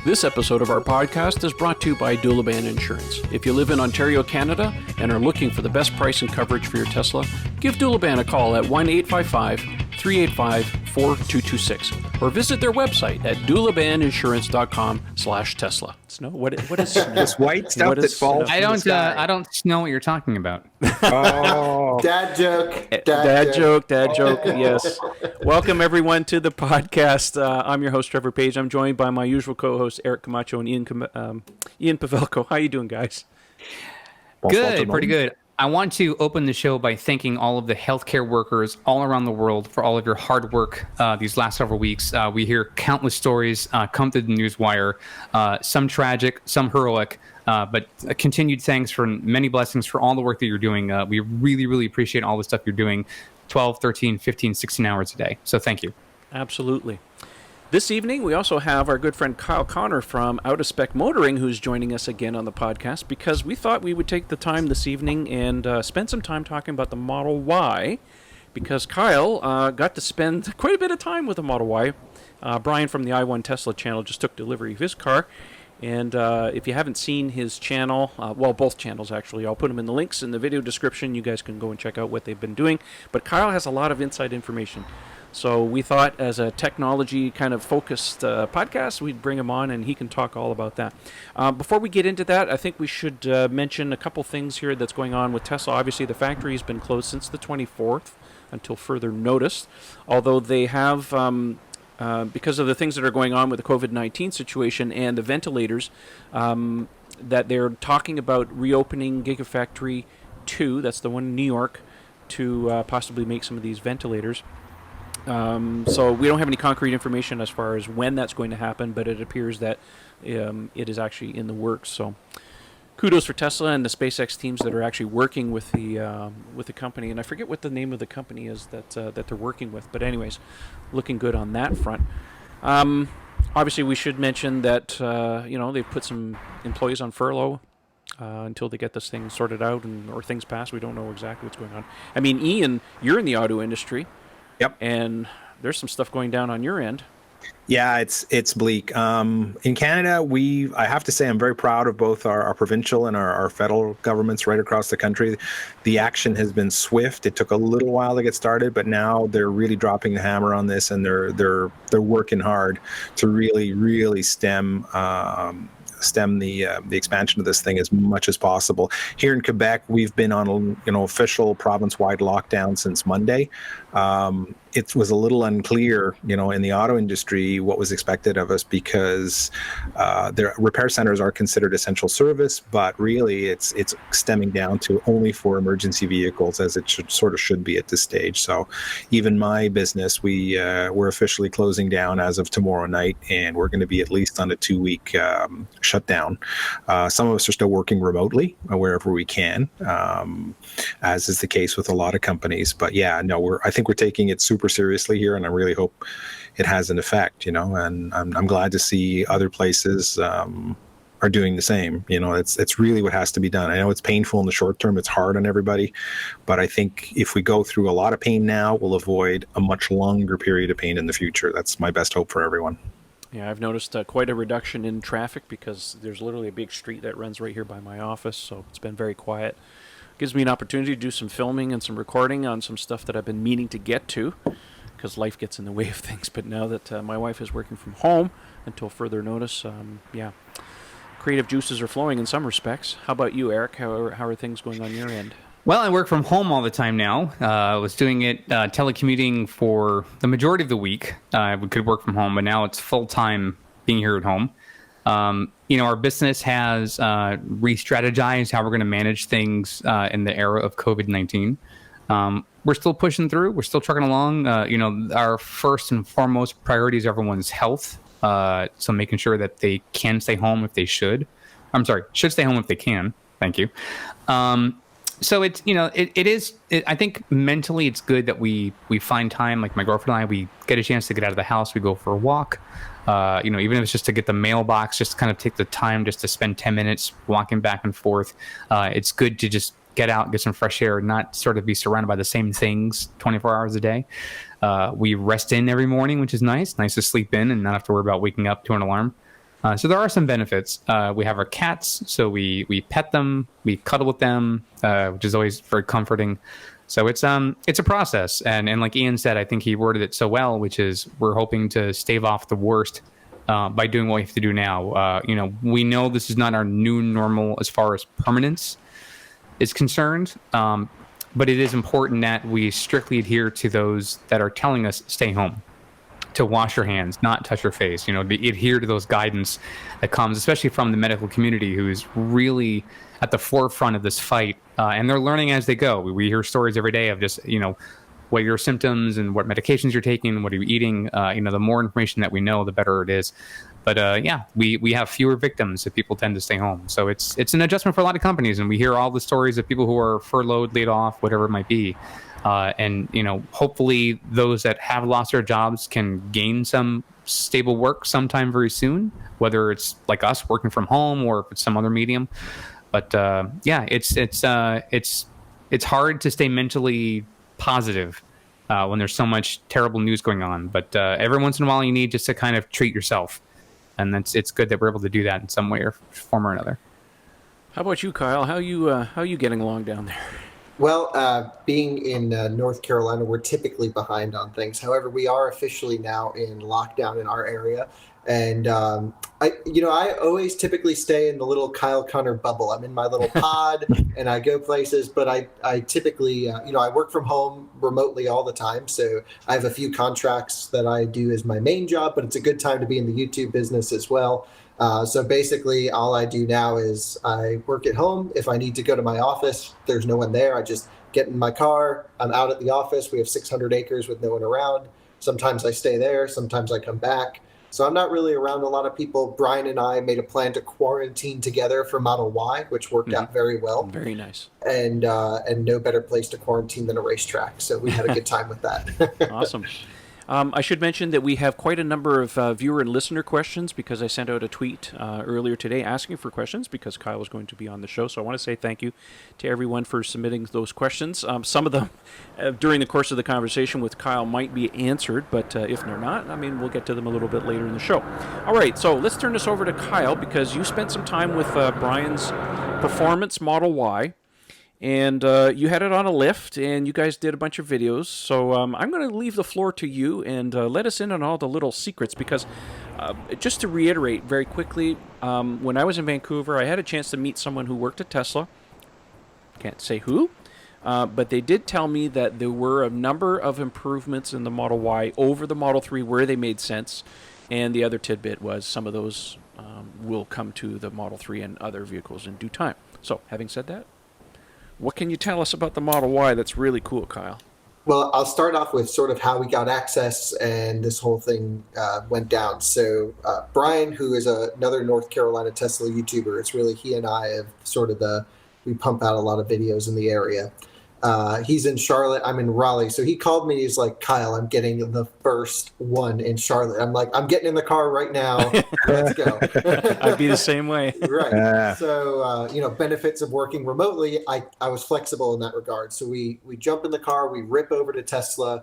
This episode of our podcast is brought to you by Doulaban Insurance. If you live in Ontario, Canada, and are looking for the best price and coverage for your Tesla, give Doulaban a call at 1-855-385-4226 or visit their website at doulabaninsurance.com/Tesla. Snow? What is snow? This white stuff that falls. I don't know what you're talking about. Oh, Dad joke. Dad joke. Yes. Welcome everyone to the podcast. I'm your host Trevor Page. I'm joined by my usual co-hosts Eric Camacho and Ian Pavelko. How you doing, guys? Good, pretty good. I want to open the show by thanking all of the healthcare workers all around the world for all of your hard work these last several weeks. We hear countless stories come through the newswire, some tragic, some heroic, but a continued thanks for many blessings for all the work that you're doing. We really, really appreciate all the stuff you're doing 12, 13, 15, 16 hours a day. So thank you. Absolutely. This evening, we also have our good friend Kyle Connor from Out of Spec Motoring, who's joining us again on the podcast, because we thought we would take the time this evening and spend some time talking about the Model Y, because Kyle got to spend quite a bit of time with the Model Y. Brian from the I1 Tesla channel just took delivery of his car, and if you haven't seen his channel, well, both channels actually, I'll put them in the links in the video description. You guys can go and check out what they've been doing, but Kyle has a lot of inside information. So we thought, as a technology kind of focused podcast, we'd bring him on and he can talk all about that. Before we get into that, I think we should mention a couple things here that's going on with Tesla. Obviously, the factory has been closed since the 24th until further notice, although they have, because of the things that are going on with the COVID-19 situation and the ventilators, that they're talking about reopening Gigafactory 2, that's the one in New York, to possibly make some of these ventilators. So we don't have any concrete information as far as when that's going to happen, but it appears that it is actually in the works. So kudos for Tesla and the SpaceX teams that are actually working with the company. And I forget what the name of the company is that they're working with. But anyways, looking good on that front. Obviously, we should mention that they've put some employees on furlough until they get this thing sorted out or things passed. We don't know exactly what's going on. I mean, Ian, you're in the auto industry. Yep. And there's some stuff going down on your end. Yeah, it's bleak. In Canada, I have to say I'm very proud of both our provincial and our federal governments right across the country. The action has been swift. It took a little while to get started, but now they're really dropping the hammer on this, and they're working hard to really stem the expansion of this thing as much as possible. Here in Quebec, we've been on official province-wide lockdown since Monday. It was a little unclear, in the auto industry what was expected of us, because their repair centers are considered essential service, but really it's stemming down to only for emergency vehicles, as it should be at this stage. So even my business, we're officially closing down as of tomorrow night, and we're going to be at least on a 2-week shutdown. Some of us are still working remotely wherever we can, as is the case with a lot of companies. But yeah, no, I think we're taking it super seriously here, and I really hope it has an effect, and I'm glad to see other places are doing the same. It's really what has to be done. I know it's painful in the short term, it's hard on everybody, but I think if we go through a lot of pain now, we'll avoid a much longer period of pain in the future. That's my best hope for everyone. Yeah, I've noticed quite a reduction in traffic, because there's literally a big street that runs right here by my office, so it's been very quiet. Gives me an opportunity to do some filming and some recording on some stuff that I've been meaning to get to, because life gets in the way of things. But now that my wife is working from home until further notice, creative juices are flowing in some respects. How about you, Eric? How are things going on your end? Well, I work from home all the time now. I was doing it telecommuting for the majority of the week. We could work from home, but now it's full-time being here at home. Our business has re-strategized how we're going to manage things in the era of COVID-19. We're still pushing through. We're still trucking along. Our first and foremost priority is everyone's health. So making sure that they can stay home if they should. Should stay home if they can. Thank you. So it's, I think mentally it's good that we find time, like my girlfriend and I, we get a chance to get out of the house. We go for a walk. Even if it's just to get the mailbox, just kind of take the time just to spend 10 minutes walking back and forth. It's good to just get out, get some fresh air, not sort of be surrounded by the same things 24 hours a day. We rest in every morning, which is nice to sleep in and not have to worry about waking up to an alarm. So there are some benefits. We have our cats, so we pet them, we cuddle with them, which is always very comforting. So it's a process, and like Ian said, I think he worded it so well, which is we're hoping to stave off the worst by doing what we have to do now. We know this is not our new normal as far as permanence is concerned, but it is important that we strictly adhere to those that are telling us stay home, to wash your hands, not touch your face, to adhere to those guidance that comes, especially from the medical community, who is really at the forefront of this fight. And they're learning as they go. We hear stories every day of just, what your symptoms and what medications you're taking, what are you eating. The more information that we know, the better it is. But we have fewer victims, so people tend to stay home. So it's an adjustment for a lot of companies, and we hear all the stories of people who are furloughed, laid off, whatever it might be. And hopefully those that have lost their jobs can gain some stable work sometime very soon, whether it's like us working from home or if it's some other medium. But it's hard to stay mentally positive when there's so much terrible news going on. But every once in a while, you need just to kind of treat yourself, and it's good that we're able to do that in some way or form or another. How about you, Kyle? How you getting along down there? Well, being in North Carolina, we're typically behind on things. However, we are officially now in lockdown in our area. And I always typically stay in the little Kyle Connor bubble. I'm in my little pod and I go places, but I typically, I work from home remotely all the time. So I have a few contracts that I do as my main job, but it's a good time to be in the YouTube business as well. So basically all I do now is I work at home. If I need to go to my office, there's no one there. I just get in my car. I'm out at the office. We have 600 acres with no one around. Sometimes I stay there. Sometimes I come back. So I'm not really around a lot of people. Brian and I made a plan to quarantine together for Model Y, which worked out very well. Very nice. And no better place to quarantine than a racetrack. So we had a good time with that. Awesome. I should mention that we have quite a number of viewer and listener questions because I sent out a tweet earlier today asking for questions because Kyle was going to be on the show. So I want to say thank you to everyone for submitting those questions. Some of them during the course of the conversation with Kyle might be answered, but if they're not, we'll get to them a little bit later in the show. All right, so let's turn this over to Kyle because you spent some time with Brian's Performance Model Y. And you had it on a lift, and you guys did a bunch of videos. So I'm going to leave the floor to you and let us in on all the little secrets. Because just to reiterate very quickly, when I was in Vancouver, I had a chance to meet someone who worked at Tesla. Can't say who. But they did tell me that there were a number of improvements in the Model Y over the Model 3 where they made sense. And the other tidbit was some of those will come to the Model 3 and other vehicles in due time. So having said that, what can you tell us about the Model Y that's really cool, Kyle? Well, I'll start off with sort of how we got access and this whole thing went down. So Brian, who is another North Carolina Tesla YouTuber, it's really he and I have sort of we pump out a lot of videos in the area. He's in Charlotte. I'm in Raleigh. So he called me. He's like, Kyle, I'm getting the first one in Charlotte. I'm like, I'm getting in the car right now. Let's go. I'd be the same way. Right. So, benefits of working remotely, I was flexible in that regard. So we jump in the car, we rip over to Tesla.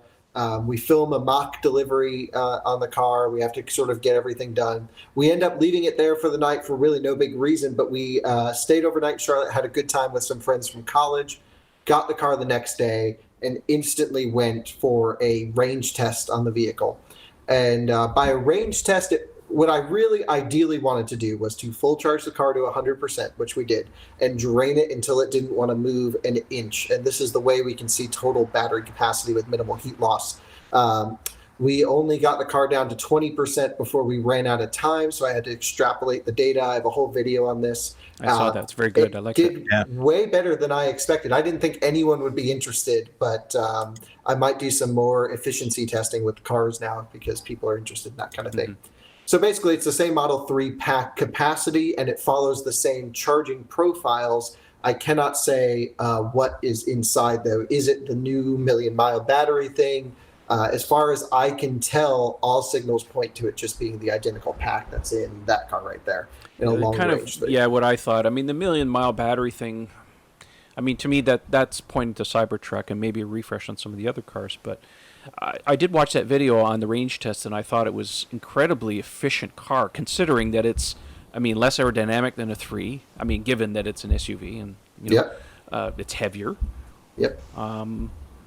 We film a mock delivery on the car. We have to sort of get everything done. We end up leaving it there for the night for really no big reason, but we stayed overnight in Charlotte, had a good time with some friends from college. Got the car the next day and instantly went for a range test on the vehicle. And by a range test, what I really ideally wanted to do was to full charge the car to 100%, which we did, and drain it until it didn't want to move an inch. And this is the way we can see total battery capacity with minimal heat loss. We only got the car down to 20% before we ran out of time, so I had to extrapolate the data. I have a whole video on this. I saw that. It's very good. I like it. Did way better than I expected. I didn't think anyone would be interested, but I might do some more efficiency testing with cars now because people are interested in that kind of thing. Mm-hmm. So basically, it's the same Model 3 pack capacity, and it follows the same charging profiles. I cannot say what is inside, though. Is it the new million-mile battery thing? As far as I can tell, all signals point to it just being the identical pack that's in that car right there in a long range thing. Yeah, what I thought. The million-mile battery thing, to me, that's pointing to Cybertruck and maybe a refresh on some of the other cars. But I did watch that video on the range test, and I thought it was incredibly efficient car, considering that it's, I mean, less aerodynamic than a 3. I mean, given that it's an SUV and it's heavier. Yep.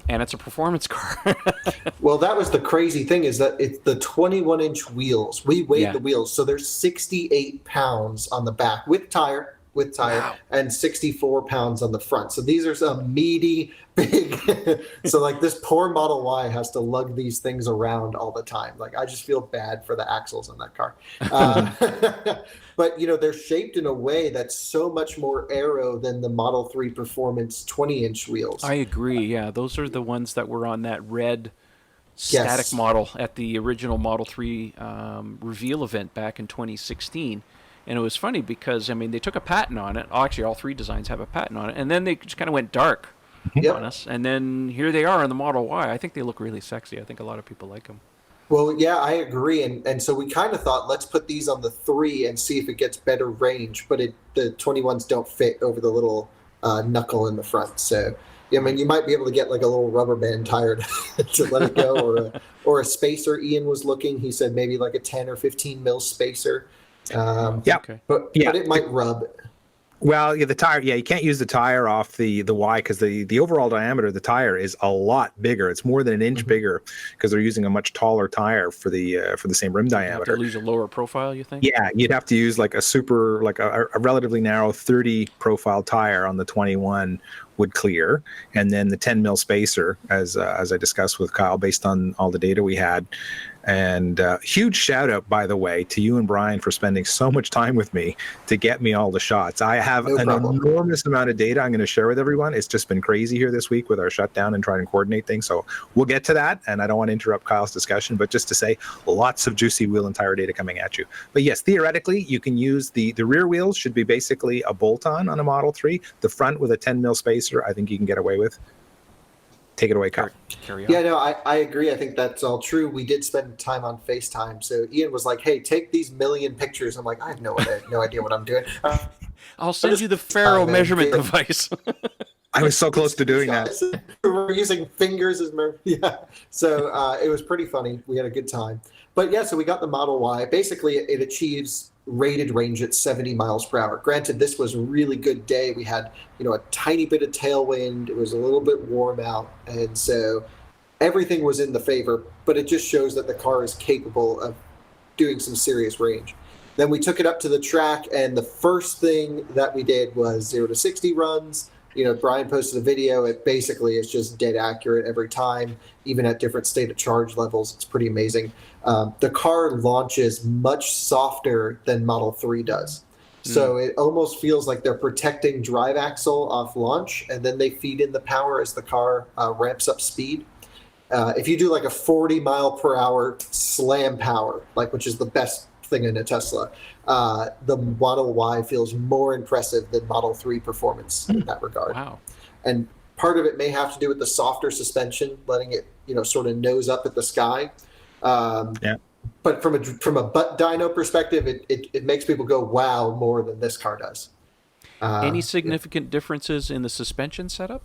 And it's a performance car. Well, that was the crazy thing, is that it's the 21-inch wheels. We weighed the wheels, so there's 68 pounds on the back with tire, Wow. and 64 pounds on the front. So these are some meaty, big. So like this poor Model Y has to lug these things around all the time. Like I just feel bad for the axles on that car. But they're shaped in a way that's so much more aero than the Model 3 Performance 20-inch wheels. I agree. Yeah, those are the ones that were on that red static model at the original Model 3 reveal event back in 2016. And it was funny because, I mean, they took a patent on it. Actually, all 3 designs have a patent on it. And then they just kind of went dark on us. And then here they are in the Model Y. I think they look really sexy. I think a lot of people like them. Well, yeah, I agree. And so we kind of thought, let's put these on the 3 and see if it gets better range. But the 21s don't fit over the little knuckle in the front. So, I mean, you might be able to get like a little rubber band tire to let it go, or a spacer. Ian was looking. He said maybe like a 10 or 15 mil spacer. Okay. But it might rub. Well, the tire, you can't use the tire off the Y because the overall diameter of the tire is a lot bigger. It's more than an inch bigger because they're using a much taller tire for the same rim diameter. To lose a lower profile, you think? Yeah, you'd have to use like a relatively narrow 30 profile tire on the 21 would clear, and then the 10 mil spacer, as I discussed with Kyle, based on all the data we had. And huge shout out, by the way, to you and Brian for spending so much time with me to get me all the shots. I have an enormous amount of data I'm going to share with everyone. It's just been crazy here this week with our shutdown and trying to coordinate things. So we'll get to that. And I don't want to interrupt Kyle's discussion, but just to say lots of juicy wheel and tire data coming at you. But yes, theoretically, you can use the rear wheels should be basically a bolt-on on a Model 3. The front with a 10 mil spacer, I think you can get away with. Take it away, Kyle. Carry on. Yeah, no, I agree. I think that's all true. We did spend time on FaceTime. So Ian was like, hey, take these million pictures. I'm like, I have no idea what I'm doing. I'll send you the Faro measurement device. I was so close to doing that. We're using fingers as So it was pretty funny. We had a good time. But yeah, so we got the Model Y. Basically, it achieves rated range at 70 miles per hour. Granted, this was a really good day. We had, a tiny bit of tailwind. It was a little bit warm out. And so everything was in the favor, but it just shows that the car is capable of doing some serious range. Then we took it up to the track, and the first thing that we did was 0 to 60 runs. Brian posted a video. It basically is just dead accurate every time, even at different state of charge levels. It's pretty amazing. The car launches much softer than Model 3 does. So it almost feels like they're protecting drive axle off launch, and then they feed in the power as the car ramps up speed. If you do like a 40 mile per hour slam power, which is the best thing in a Tesla, the Model Y feels more impressive than Model 3 performance in that regard. Wow. And part of it may have to do with the softer suspension, letting it, sort of nose up at the sky. But from a butt dyno perspective, it makes people go, wow, more than this car does. Any significant differences in the suspension setup?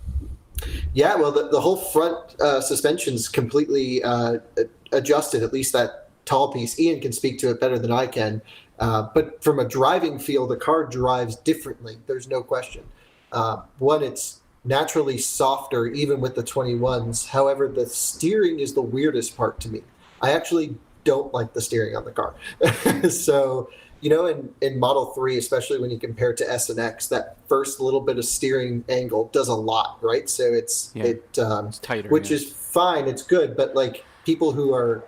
Yeah, well, the whole front suspension's completely adjusted, at least that tall piece. Ian can speak to it better than I can. But from a driving feel, the car drives differently. There's no question. One, it's naturally softer, even with the 21s. However, the steering is the weirdest part to me. I actually don't like the steering on the car. So, in Model 3, especially when you compare to S and X, that first little bit of steering angle does a lot, right? So it's tighter, which is fine. It's good. But people who are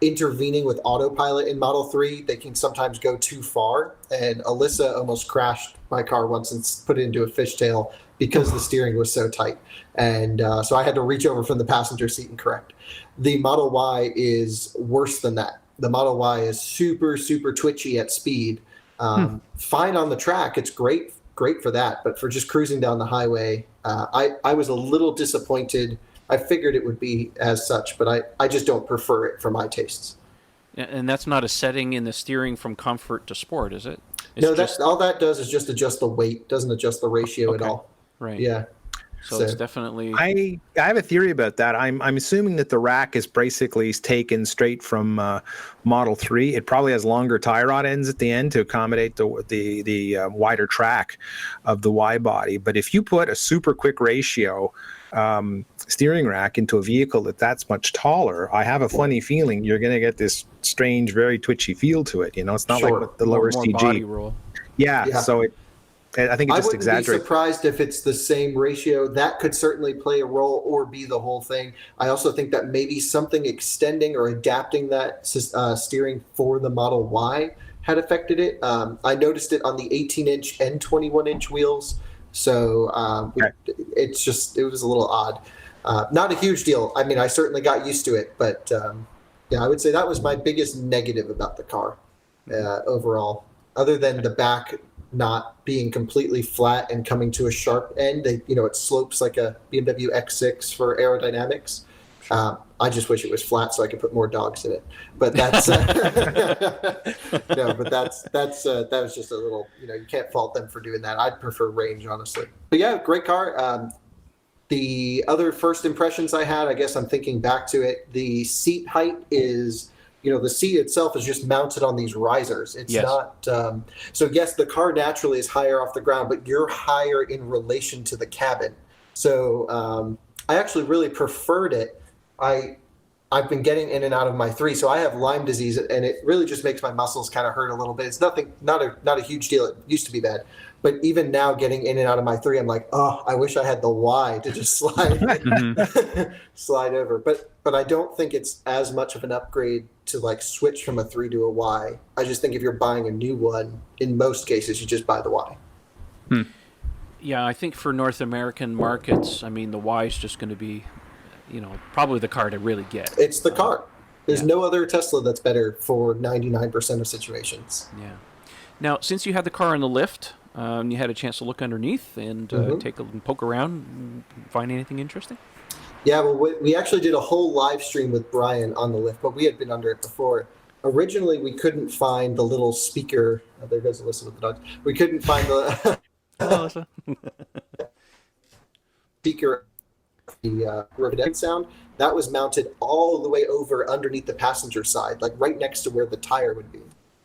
intervening with autopilot in Model 3, they can sometimes go too far. And Alyssa almost crashed my car once and put it into a fishtail because the steering was so tight. And so I had to reach over from the passenger seat and correct. The Model Y is worse than that. The Model Y is super, super twitchy at speed. Fine on the track. It's great for that. But for just cruising down the highway, I was a little disappointed. I figured it would be as such, but I just don't prefer it for my tastes. And that's not a setting in the steering from comfort to sport, is it? All that does is just adjust the weight. Doesn't adjust the ratio at all. Right. Yeah. So it's definitely. I have a theory about that. I'm assuming that the rack is basically taken straight from Model 3. It probably has longer tie rod ends at the end to accommodate the wider track of the Y body. But if you put a super quick ratio steering rack into a vehicle that's much taller, I have a funny feeling you're going to get this strange, very twitchy feel to it. You know, it's not like with the lower more CG. body roll. Yeah, so I think it just wouldn't exaggerates. be surprised if it's the same ratio. That could certainly play a role or be the whole thing. I also think that maybe something extending or adapting that steering for the Model Y had affected it. I noticed it on the 18-inch and 21-inch wheels. So it was a little odd. Not a huge deal. I mean, I certainly got used to it, but I would say that was my biggest negative about the car overall. Other than the back not being completely flat and coming to a sharp end, it slopes like a BMW X6 for aerodynamics. I just wish it was flat so I could put more dogs in it. But that's that was just a little. You can't fault them for doing that. I'd prefer range, honestly. But yeah, great car. The other first impressions I had, I guess I'm thinking back to it. The seat height is. The seat itself is just mounted on these risers. It's not. So yes, the car naturally is higher off the ground, but you're higher in relation to the cabin. So I actually really preferred it. I've been getting in and out of my 3, so I have Lyme disease, and it really just makes my muscles kind of hurt a little bit. It's not a huge deal. It used to be bad, but even now, getting in and out of my 3, I'm like, oh, I wish I had the Y to just slide over. But I don't think it's as much of an upgrade to like switch from a 3 to a Y. I just think if you're buying a new one, in most cases, you just buy the Y. Yeah, I think for North American markets, I mean, the Y is just going to be, probably the car to really get. It's the car. There's no other Tesla that's better for 99% of situations. Yeah. Now, since you had the car on the lift, you had a chance to look underneath and poke around, find anything interesting? Yeah, well, we actually did a whole live stream with Brian on the lift, but we had been under it before. Originally, we couldn't find the little speaker. Oh, there goes Alyssa with the dogs. We couldn't find the speaker, the Riveted sound. That was mounted all the way over underneath the passenger side, like right next to where the tire would be.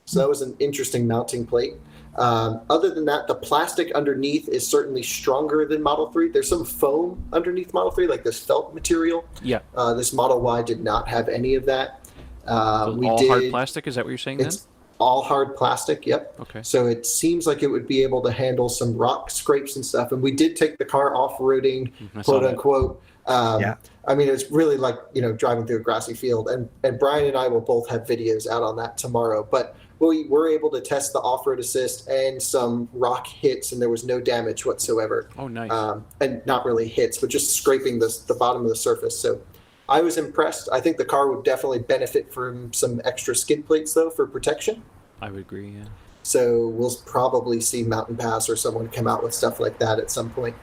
So that was an interesting mounting plate. Other than that, the plastic underneath is certainly stronger than Model 3. There's some foam underneath Model 3, like this felt material. Yeah. This Model Y did not have any of that. Hard plastic? Is that what you're saying then? It's all hard plastic, yep. Okay. So it seems like it would be able to handle some rock scrapes and stuff. And we did take the car off-roading, quote unquote. I mean, it's really like, driving through a grassy field. And Brian and I will both have videos out on that tomorrow. But we were able to test the off-road assist and some rock hits, and there was no damage whatsoever. Oh, nice. And not really hits, but just scraping the bottom of the surface. So I was impressed. I think the car would definitely benefit from some extra skid plates, though, for protection. I would agree, yeah. So we'll probably see Mountain Pass or someone come out with stuff like that at some point.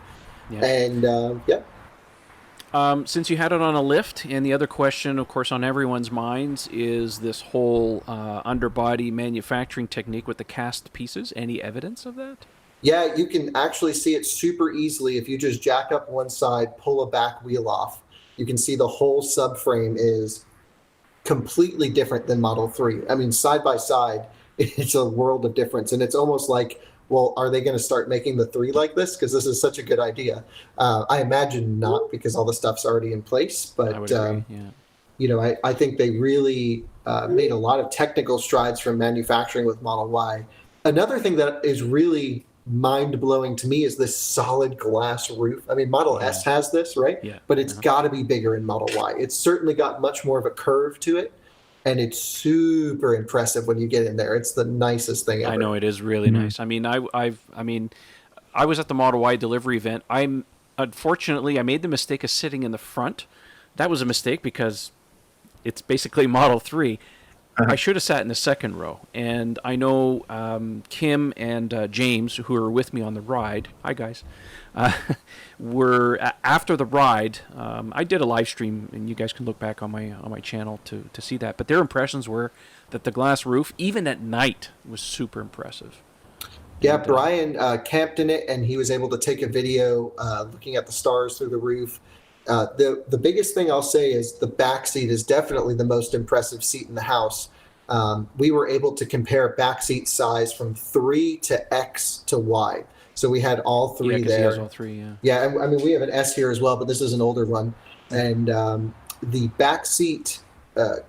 Yeah. And, since you had it on a lift, and the other question, of course, on everyone's minds is this whole underbody manufacturing technique with the cast pieces. Any evidence of that? Yeah, you can actually see it super easily if you just jack up one side, pull a back wheel off. You can see the whole subframe is completely different than Model 3. I mean, side by side, it's a world of difference. And it's almost like, well, are they going to start making the 3 like this? Because this is such a good idea. I imagine not, because all the stuff's already in place. But, I would agree, yeah. I think they really made a lot of technical strides from manufacturing with Model Y. Another thing that is really mind-blowing to me is this solid glass roof. I mean, Model S has this, right? Yeah. But it's got to be bigger in Model Y. It's certainly got much more of a curve to it. And it's super impressive when you get in there. It's the nicest thing ever. I know, it is really nice. I mean, I was at the Model Y delivery event. Unfortunately, I made the mistake of sitting in the front. That was a mistake because it's basically Model 3. I should have sat in the second row. And I know Kim and James, who were with me on the ride, hi guys, were after the ride. I did a live stream, and you guys can look back on my channel to see that. But their impressions were that the glass roof, even at night, was super impressive. Yeah, And, Brian camped in it, and he was able to take a video looking at the stars through the roof. The biggest thing I'll say is the back seat is definitely the most impressive seat in the house. We were able to compare back seat size from 3 to X to Y. So we had all three yeah, 'cause there. he has all three, yeah. Yeah, and I mean, we have an S here as well, but this is an older one. And the back seat,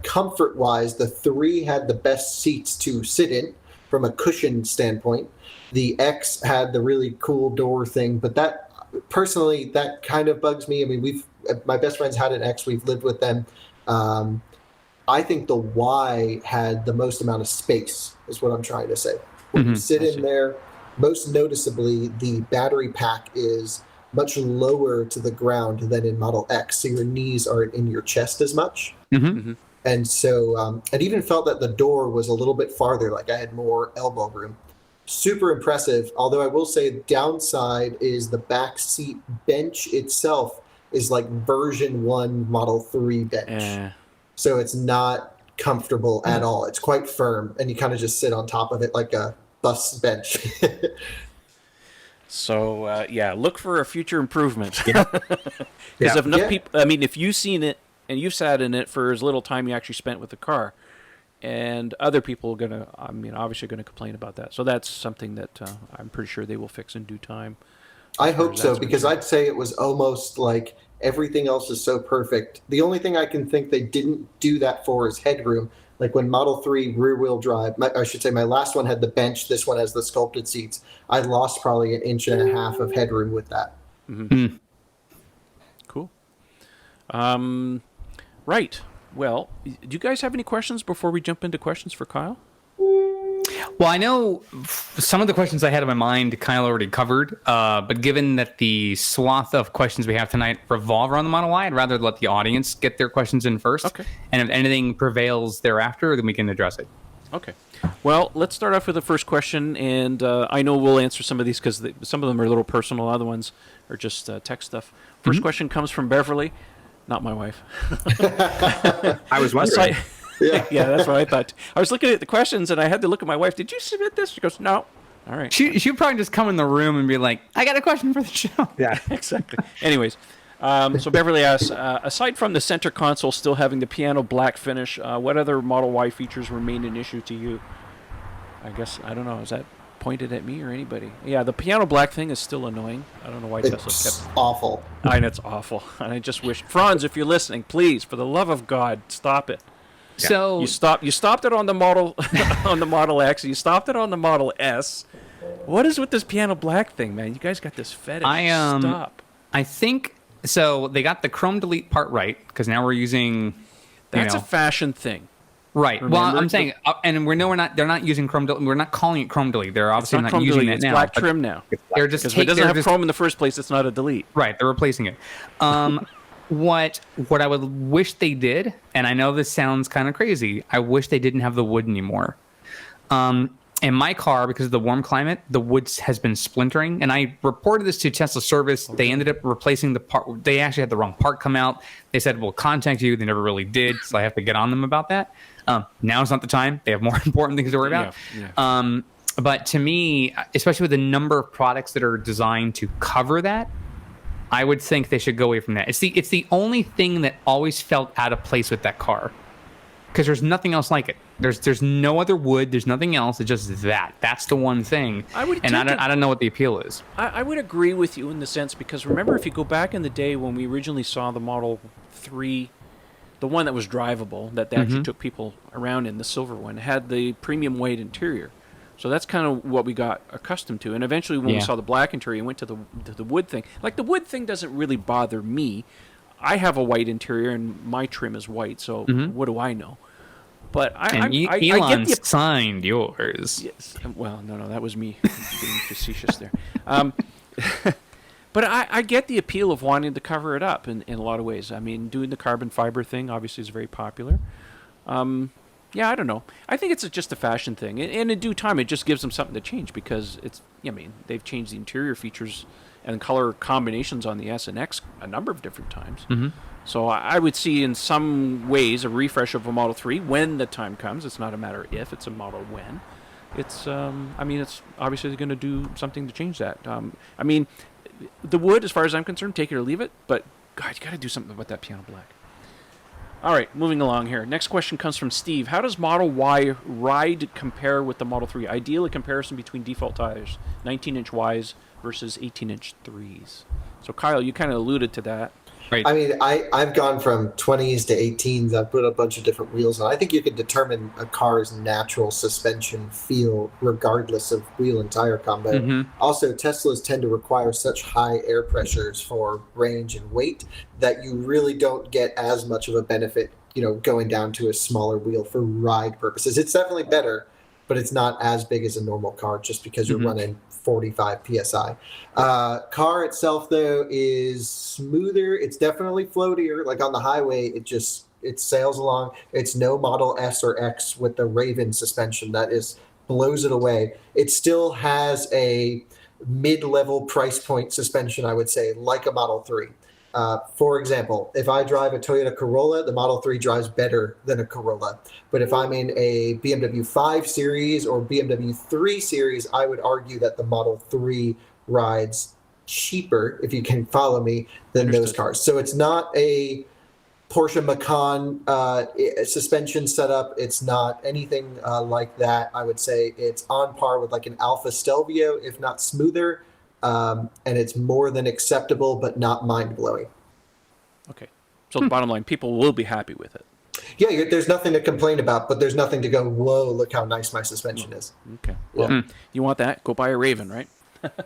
comfort-wise, the 3 had the best seats to sit in from a cushion standpoint. The X had the really cool door thing, but that personally, that kind of bugs me. I mean, my best friends had an X. We've lived with them. I think the Y had the most amount of space, is what I'm trying to say. When you sit in there, most noticeably, the battery pack is much lower to the ground than in Model X, so your knees aren't in your chest as much. And so it even felt that the door was a little bit farther, like I had more elbow room. Super impressive, although I will say the downside is the back seat bench itself is like version 1 Model 3 bench. So it's not comfortable at all. It's quite firm, and you kind of just sit on top of it like a bus bench. So, yeah, look for a future improvement. Because if enough people, I mean, if you've seen it and you've sat in it for as little time you actually spent with the car, and other people are going to, I mean, obviously going to complain about that. So that's something that I'm pretty sure they will fix in due time. I hope so, because I'd say it was almost like everything else is so perfect. The only thing I can think they didn't do that for is headroom. Like when Model 3 rear-wheel drive, I should say my last one had the bench, this one has the sculpted seats. I lost probably 1.5 inches of headroom with that. Cool. Right. Well, do you guys have any questions before we jump into questions for Kyle? Well, I know some of the questions I had in my mind Kyle already covered, but given that the swath of questions we have tonight revolve around the Model Y, I'd rather let the audience get their questions in first. Okay. And if anything prevails thereafter, then we can address it. Okay. Well, let's start off with the first question, and I know we'll answer some of these because some of them are a little personal, other ones are just tech stuff. First question comes from Beverly, not my wife. I was wondering. Yeah, that's what I thought. I was looking at the questions, and I had to look at my wife. Did you submit this? She goes, no. All right. She'd probably just come in the room and be like, I got a question for the show. Yeah, exactly. Anyways, so Beverly asks, aside from the center console still having the piano black finish, what other Model Y features remain an issue to you? I guess, I don't know. Is that pointed at me or anybody? Yeah, the piano black thing is still annoying. I don't know why Tesla It's kept... awful. I know, it's awful. And I just wish... Franz, if you're listening, please, for the love of God, stop it. So you stopped it on the Model on the Model X. You stopped it on the Model S. What is with this piano black thing, man? You guys got this fetish. Stop. I think so. They got the Chrome delete part right because now we're using. That's a fashion thing, right? Remember, well, I'm saying, and we're not. They're not using Chrome delete. We're not calling it Chrome delete. They're obviously not using it it's now. Black trim now. They're just because if it doesn't have Chrome in the first place, it's not a delete. Right. They're replacing it. What I would wish they did, and I know this sounds kind of crazy, I wish they didn't have the wood anymore. In my car, because of the warm climate, the wood has been splintering, and I reported this to Tesla service. They ended up replacing the part. They actually had the wrong part come out. They said, we'll contact you. They never really did, so I have to get on them about that. Now's not the time. They have more important things to worry about. Yeah. But to me, especially with the number of products that are designed to cover that, I would think they should go away from that. It's the only thing that always felt out of place with that car, because there's nothing else like it. There's no other wood. There's nothing else. It's just that. That's the one thing. I don't know what the appeal is. I would agree with you in the sense, because remember, if you go back in the day when we originally saw the Model 3, the one that was drivable, that they actually took people around in, the silver one, had the premium white interior. So that's kind of what we got accustomed to. And eventually when we saw the black interior and went to the wood thing, like the wood thing doesn't really bother me. I have a white interior and my trim is white, so what do I know? But Elon get the... signed yours. Yes. Well, no, that was me being facetious there. But I get the appeal of wanting to cover it up in a lot of ways. I mean, doing the carbon fiber thing obviously is very popular. Yeah, I don't know. I think it's just a fashion thing. And in due time, it just gives them something to change, because they've changed the interior features and color combinations on the S and X a number of different times. So I would see in some ways a refresh of a Model 3 when the time comes. It's not a matter of if, it's a model when. it's it's obviously going to do something to change that. The wood, as far as I'm concerned, take it or leave it. But God, you got to do something about that piano black. All right, moving along here. Next question comes from Steve. How does Model Y ride compare with the Model 3? Ideally, comparison between default tires, 19-inch Ys versus 18-inch 3s. So, Kyle, you kind of alluded to that. Right. I mean, I've gone from 20s to 18s. I've put a bunch of different wheels on. I think you can determine a car's natural suspension feel regardless of wheel and tire combo. Mm-hmm. Also, Teslas tend to require such high air pressures for range and weight that you really don't get as much of a benefit, going down to a smaller wheel for ride purposes. It's definitely better, but it's not as big as a normal car just because you're running 45 psi. Car itself, though, is smoother. It's definitely floatier. Like on the highway, it sails along. It's no Model S or X with the Raven suspension that blows it away. It still has a mid-level price point suspension, I would say, like a Model 3. For example, if I drive a Toyota Corolla, the Model 3 drives better than a Corolla. But if I'm in a BMW 5 Series or BMW 3 Series, I would argue that the Model 3 rides cheaper, if you can follow me, than those cars. So it's not a Porsche Macan suspension setup. It's not anything like that. I would say it's on par with like an Alfa Stelvio, if not smoother. And it's more than acceptable, but not mind-blowing. Okay. So the bottom line, people will be happy with it. Yeah, there's nothing to complain about, but there's nothing to go, whoa, look how nice my suspension is. Okay. Well, you want that? Go buy a Raven, right?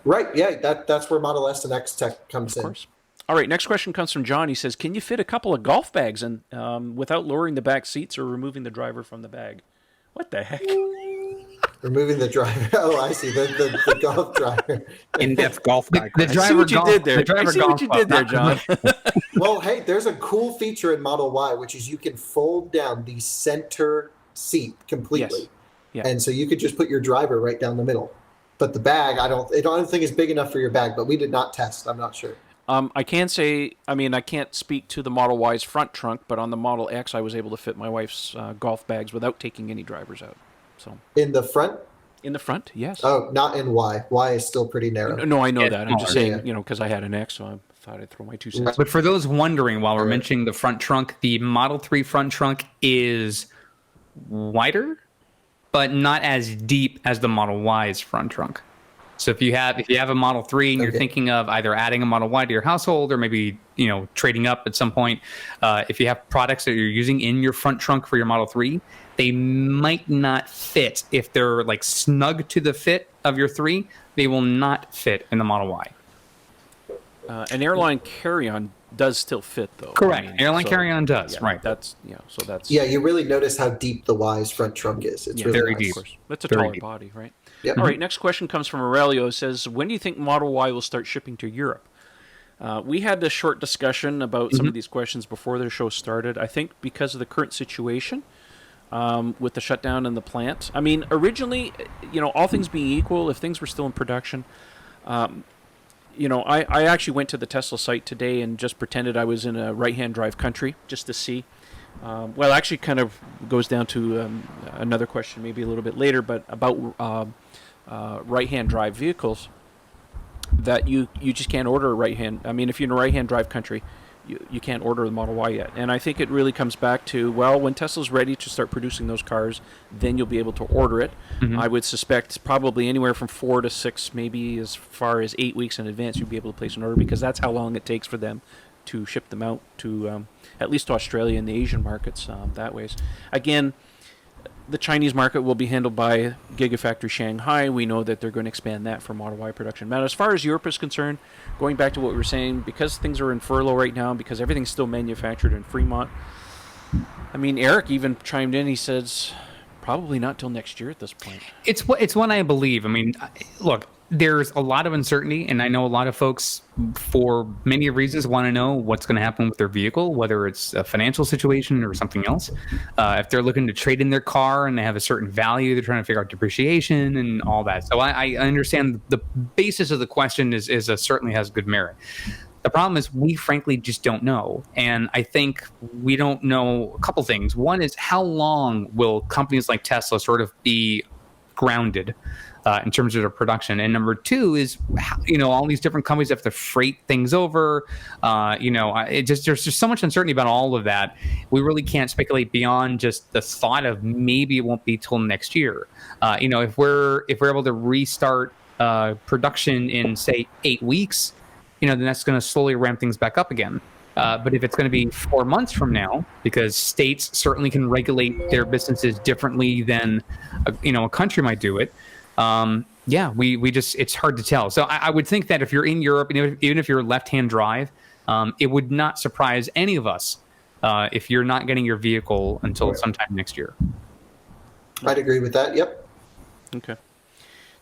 Right, yeah, that's where Model S and X Tech comes in. Of course. All right, next question comes from John. He says, can you fit a couple of golf bags in without lowering the back seats or removing the driver from the bag? What the heck? Removing the driver. Oh, I see. The golf driver. In-depth golf bag. I see what you did there. I see what you did there, John. Well, hey, there's a cool feature in Model Y, which is you can fold down the center seat completely. Yes. Yeah. And so you could just put your driver right down the middle. But the bag, I don't think is big enough for your bag, but we did not test. I'm not sure. I can say, I can't speak to the Model Y's front trunk, but on the Model X, I was able to fit my wife's golf bags without taking any drivers out. So in the front? In the front, yes. Oh, not in Y. Y is still pretty narrow. No, I know that. I'm just saying, because I had an X, so I thought I'd throw my 2 cents. But for those wondering, while we're mentioning the front trunk, the Model 3 front trunk is wider, but not as deep as the Model Y's front trunk. So if you have a Model 3 and you're thinking of either adding a Model Y to your household or maybe trading up at some point, if you have products that you're using in your front trunk for your Model 3, they might not fit. If they're like snug to the fit of your 3, they will not fit in the Model Y. An airline carry-on does still fit, though. Correct. Airline carry-on does, right. That's you really notice how deep the Y's front trunk is. It's really very nice. deep. Of course. That's a taller body, right? Yep. All right, next question comes from Aurelio. It says, when do you think Model Y will start shipping to Europe? We had this short discussion about some of these questions before the show started. I think because of the current situation with the shutdown in the plant. I mean, originally, all things being equal, if things were still in production, I actually went to the Tesla site today and just pretended I was in a right-hand drive country just to see. Well, actually kind of goes down to another question maybe a little bit later, but about right-hand drive vehicles that you just can't order a right-hand. I mean, if you're in a right-hand drive country, you can't order the Model Y yet. And I think it really comes back to, well, when Tesla's ready to start producing those cars, then you'll be able to order it. I would suspect probably anywhere from 4 to 6, maybe as far as 8 weeks in advance, you'll be able to place an order because that's how long it takes for them to ship them out to at least to Australia and the Asian markets that ways. Again, the Chinese market will be handled by Gigafactory Shanghai. We know that they're going to expand that for Model Y production. Now, as far as Europe is concerned, going back to what we were saying, because things are in furlough right now, because everything's still manufactured in Fremont, I mean, Eric even chimed in. He says probably not till next year at this point. It's what I believe. I mean, look, there's a lot of uncertainty, and I know a lot of folks, for many reasons, want to know what's going to happen with their vehicle, whether it's a financial situation or something else. If they're looking to trade in their car and they have a certain value, they're trying to figure out depreciation and all that. So I understand the basis of the question is certainly has good merit. The problem is we frankly just don't know. And I think we don't know a couple things. One is, how long will companies like Tesla sort of be grounded in terms of their production. And number two is, all these different companies have to freight things over. There's just so much uncertainty about all of that. We really can't speculate beyond just the thought of maybe it won't be till next year. If we're able to restart production in say 8 weeks, then that's going to slowly ramp things back up again. But if it's going to be 4 months from now, because states certainly can regulate their businesses differently than a country might do it. We just, it's hard to tell. So I would think that if you're in Europe, even if you're left-hand drive, it would not surprise any of us if you're not getting your vehicle until sometime next year. I'd agree with that. Yep. Okay.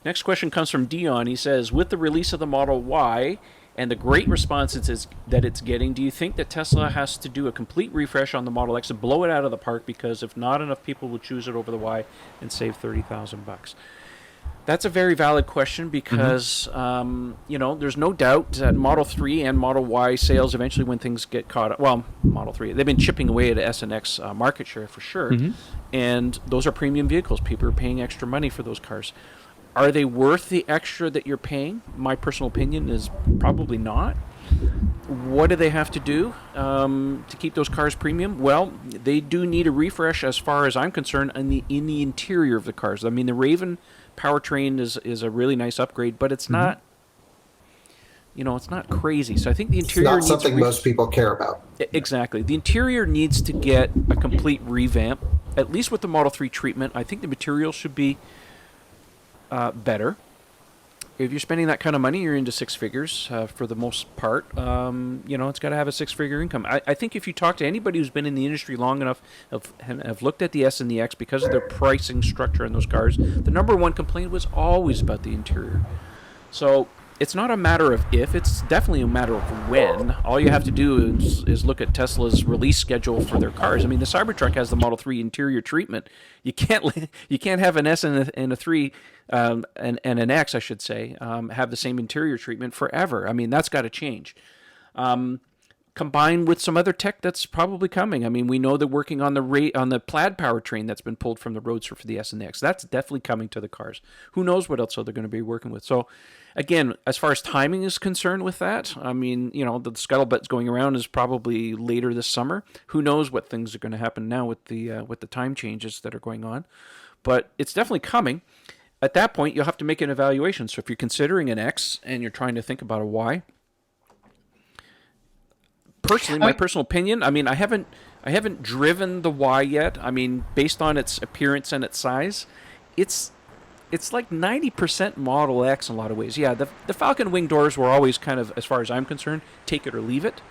Next question comes from Dion. He says, with the release of the Model Y and the great responses that it's getting, do you think that Tesla has to do a complete refresh on the Model X and blow it out of the park? Because if not, enough people will choose it over the Y and save $30,000. That's a very valid question because, there's no doubt that Model 3 and Model Y sales eventually, when things get caught up, well, Model 3, they've been chipping away at S and X market share for sure. And those are premium vehicles. People are paying extra money for those cars. Are they worth the extra that you're paying? My personal opinion is probably not. What do they have to do to keep those cars premium? Well, they do need a refresh, as far as I'm concerned, in the interior of the cars. I mean, the Raven powertrain is a really nice upgrade, but it's not, it's not crazy. So I think the interior needs something most people care about. Exactly. The interior needs to get a complete revamp, at least with the Model 3 treatment. I think the material should be better. If you're spending that kind of money, you're into six figures for the most part. It's got to have a six-figure income. I think if you talk to anybody who's been in the industry long enough, have looked at the S and the X, because of their pricing structure in those cars, the number one complaint was always about the interior. So it's not a matter of if, it's definitely a matter of when. All you have to do is look at Tesla's release schedule for their cars. I mean, the Cybertruck has the Model 3 interior treatment. You can't have an S and a 3 and an X, I should say, have the same interior treatment forever. I mean, that's got to change. Combined with some other tech that's probably coming. I mean, we know they're working on the Plaid powertrain that's been pulled from the Roadster for the S and the X. That's definitely coming to the cars. Who knows what else they're going to be working with. So, again, as far as timing is concerned with that, I mean, the scuttlebutt going around is probably later this summer. Who knows what things are going to happen now with the time changes that are going on. But it's definitely coming. At that point, you'll have to make an evaluation. So if you're considering an X and you're trying to think about a Y, personally, my personal opinion, I mean, I haven't driven the Y yet. I mean, based on its appearance and its size, it's like 90% Model X in a lot of ways. Yeah, the Falcon wing doors were always kind of, as far as I'm concerned, take it or leave it.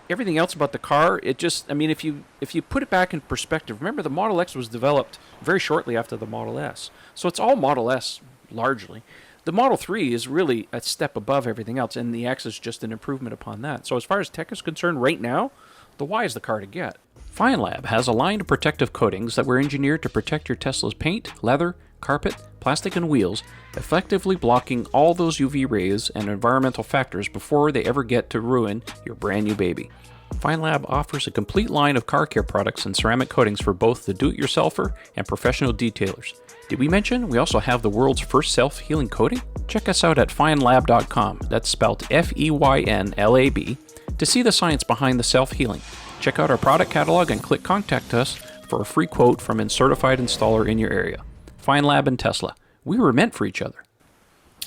Everything else about the car, it just, I mean, if you put it back in perspective, remember the Model X was developed very shortly after the Model S. So it's all Model S, largely. The Model 3 is really a step above everything else, and the X is just an improvement upon that. So as far as tech is concerned right now, the Y is the car to get. FineLab has a line of protective coatings that were engineered to protect your Tesla's paint, leather, carpet, plastic, and wheels, effectively blocking all those UV rays and environmental factors before they ever get to ruin your brand new baby. FineLab offers a complete line of car care products and ceramic coatings for both the do-it-yourselfer and professional detailers. Did we mention we also have the world's first self-healing coating? Check us out at finelab.com, that's spelled FEYNLAB, to see the science behind the self-healing. Check out our product catalog and click Contact Us for a free quote from a certified installer in your area. FineLab and Tesla, we were meant for each other.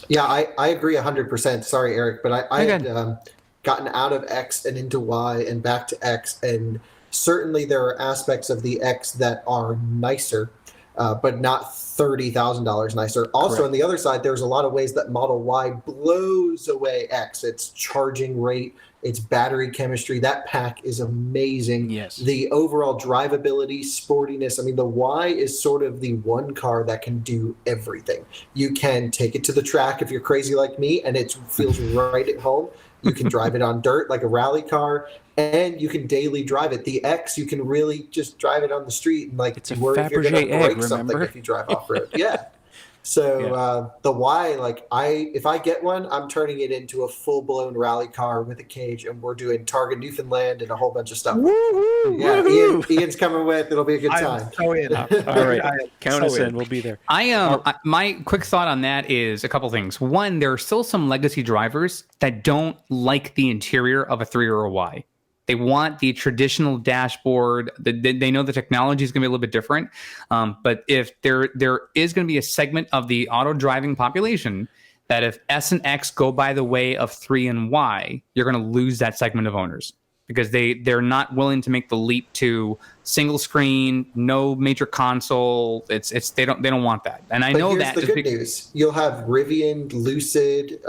Yeah, I agree 100%. Sorry, Eric, but I had gotten out of X and into Y and back to X, and certainly there are aspects of the X that are nicer, but not $30,000 nicer. Also, Correct. On the other side, there's a lot of ways that Model Y blows away X. Its charging rate, its battery chemistry, that pack is amazing. Yes. The overall drivability, sportiness. I mean, the Y is sort of the one car that can do everything. You can take it to the track if you're crazy like me, and it feels right at home. You can drive it on dirt like a rally car, and you can daily drive it. The X, you can really just drive it on the street and like it's a worry if you're going to Fabergé egg, break something remember? if you drive off road. Yeah. So the Y, like if I get one, I'm turning it into a full blown rally car with a cage, and we're doing Targa Newfoundland and a whole bunch of stuff. Woo-hoo, Yeah, woo-hoo. Ian's coming with. It'll be a good time. I'm so in. All right, I am count so us in. We'll be there. My quick thought on that is a couple things. One, there are still some legacy drivers that don't like the interior of a 3 or a Y. They want the traditional dashboard. They know the technology is going to be a little bit different. But if there is going to be a segment of the auto driving population that if S and X go by the way of 3 and Y, you're going to lose that segment of owners because they're not willing to make the leap to single screen, no major console. They don't want that. And I But know here's that the good news: you'll have Rivian, Lucid,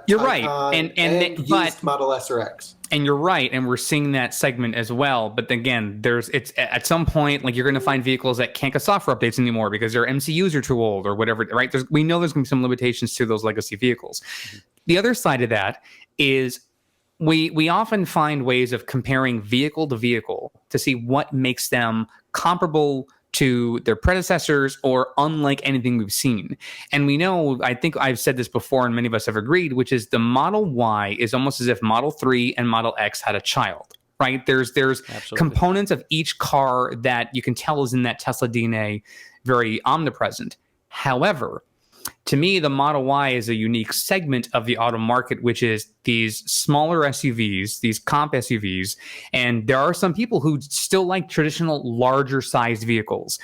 You're Taycan, right. And used Model S or X. And you're right, and we're seeing that segment as well. But again, it's at some point like you're going to find vehicles that can't get software updates anymore because their MCUs are too old or whatever. Right? We know there's going to be some limitations to those legacy vehicles. Mm-hmm. The other side of that is we often find ways of comparing vehicle to vehicle to see what makes them comparable to their predecessors or unlike anything we've seen. And we know, I think I've said this before and many of us have agreed, which is the Model Y is almost as if Model 3 and Model X had a child, right? There's Absolutely. components of each car that you can tell is in that Tesla DNA very omnipresent. However, to me, the Model Y is a unique segment of the auto market, which is these smaller SUVs, these comp SUVs. And there are some people who still like traditional larger sized vehicles.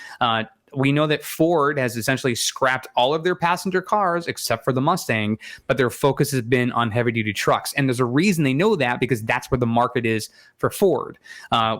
We know that Ford has essentially scrapped all of their passenger cars except for the Mustang, but their focus has been on heavy duty trucks. And there's a reason they know that because that's where the market is for Ford.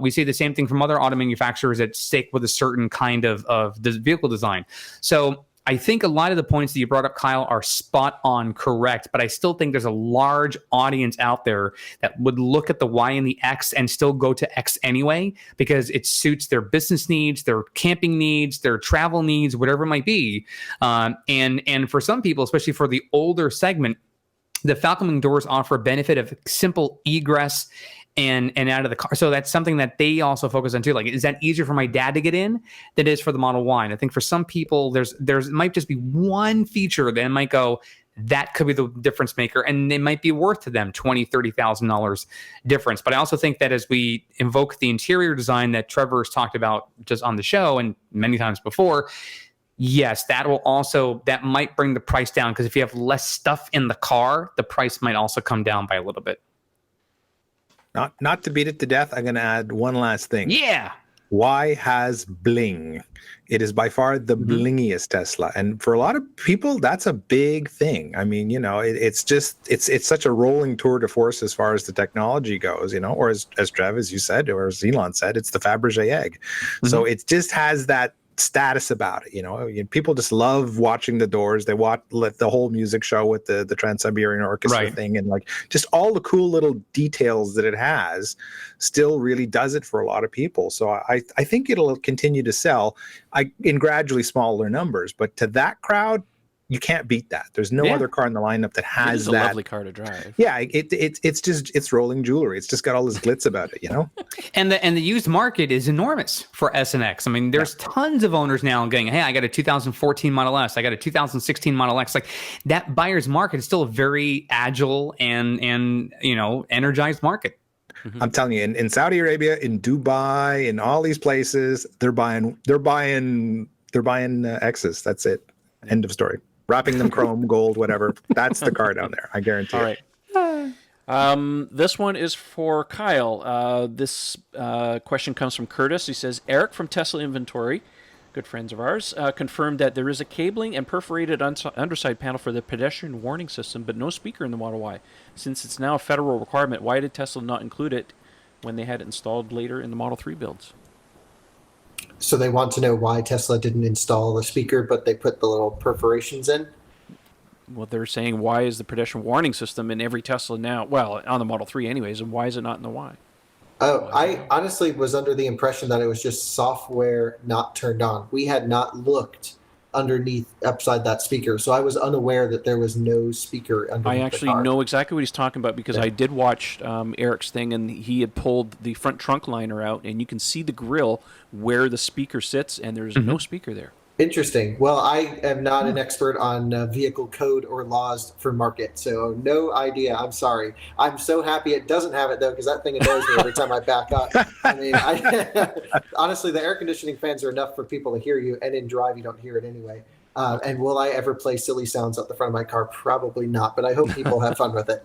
We see the same thing from other auto manufacturers that stick with a certain kind of vehicle design. So I think a lot of the points that you brought up, Kyle, are spot on correct, but I still think there's a large audience out there that would look at the Y and the X and still go to X anyway because it suits their business needs, their camping needs, their travel needs, whatever it might be. And for some people, especially for the older segment, the Falcon Wing doors offer a benefit of simple egress and out of the car. So that's something that they also focus on too. Like, is that easier for my dad to get in than it is for the Model Y? And I think for some people, there's might just be one feature that might go, that could be the difference maker. And it might be worth to them $20,000, $30,000 difference. But I also think that as we invoke the interior design that Trevor's talked about just on the show and many times before, yes, that might bring the price down because if you have less stuff in the car, the price might also come down by a little bit. Not to beat it to death, I'm going to add one last thing. Yeah. Y has bling. It is by far the blingiest Tesla. And for a lot of people, that's a big thing. I mean, it's such a rolling tour de force as far as the technology goes, or as Trev, as you said, or as Elon said, it's the Fabergé egg. Mm-hmm. So it just has that status about it. People just love watching the doors. They let the whole music show with the Trans-Siberian Orchestra thing, and like just all the cool little details that it has still really does it for a lot of people. So I think it'll continue to sell in gradually smaller numbers, but to that crowd, you can't beat that. There's no other car in the lineup that has that. It's a lovely car to drive. Yeah, it's rolling jewelry. It's just got all this glitz about it, And the used market is enormous for S and X. I mean, there's tons of owners now going, hey, I got a 2014 Model S, I got a 2016 Model X. Like that buyer's market is still a very agile and energized market. Mm-hmm. I'm telling you, in Saudi Arabia, in Dubai, in all these places, they're buying X's. That's it. End of story. Wrapping them chrome, gold, whatever. That's the car down there. I guarantee it. All right. This one is for Kyle. This question comes from Curtis. He says, Eric from Tesla Inventory, good friends of ours, confirmed that there is a cabling and perforated underside panel for the pedestrian warning system, but no speaker in the Model Y. Since it's now a federal requirement, why did Tesla not include it when they had it installed later in the Model 3 builds? So they want to know why Tesla didn't install the speaker, but they put the little perforations in? Well, they're saying, why is the pedestrian warning system in every Tesla now? Well, on the Model 3 anyways, and why is it not in the Y? Oh, I honestly was under the impression that it was just software not turned on. We had not looked underneath upside that speaker, so I was unaware that there was no speaker underneath I actually know exactly what he's talking about because I did watch Eric's thing, and he had pulled the front trunk liner out, and you can see the grill where the speaker sits, and there's no speaker there. Interesting. Well, I am not an expert on vehicle code or laws for market, so no idea. I'm sorry. I'm so happy it doesn't have it though, because that thing annoys me every time I back up. I mean, honestly, the air conditioning fans are enough for people to hear you, and in drive, you don't hear it anyway. And will I ever play silly sounds out the front of my car? Probably not, but I hope people have fun with it.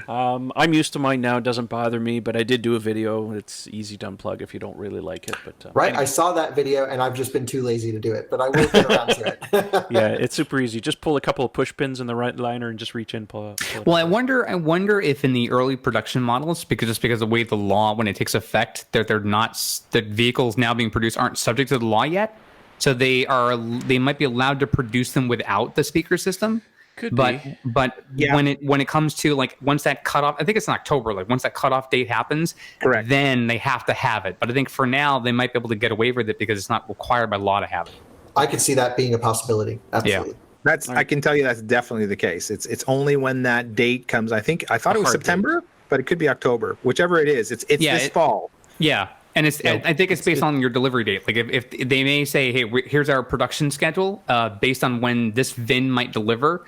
I'm used to mine now. It doesn't bother me, but I did do a video. It's easy to unplug if you don't really like it. But Right, anyway. I saw that video, and I've just been too lazy to do it, but I will get around to it. Yeah, it's super easy. Just pull a couple of push pins in the right liner and just reach in, pull it. Well, I wonder if in the early production models, because of the way the law, when it takes effect, that that vehicles now being produced aren't subject to the law yet, so they might be allowed to produce them without the speaker system. Could but be. But Yeah. when it comes to like once that cutoff, I think it's in October. Like once that cutoff date happens, Correct. then they have to have it. But I think for now they might be able to get away with it because it's not required by law to have it. I could see that being a possibility. Absolutely. I can tell you that's definitely the case. It's only when that date comes. I thought it was hard September, but it could be October. Whichever it is, it's this fall. Yeah. And I think it's based on your delivery date. Like if they may say, hey, here's our production schedule based on when this VIN might deliver.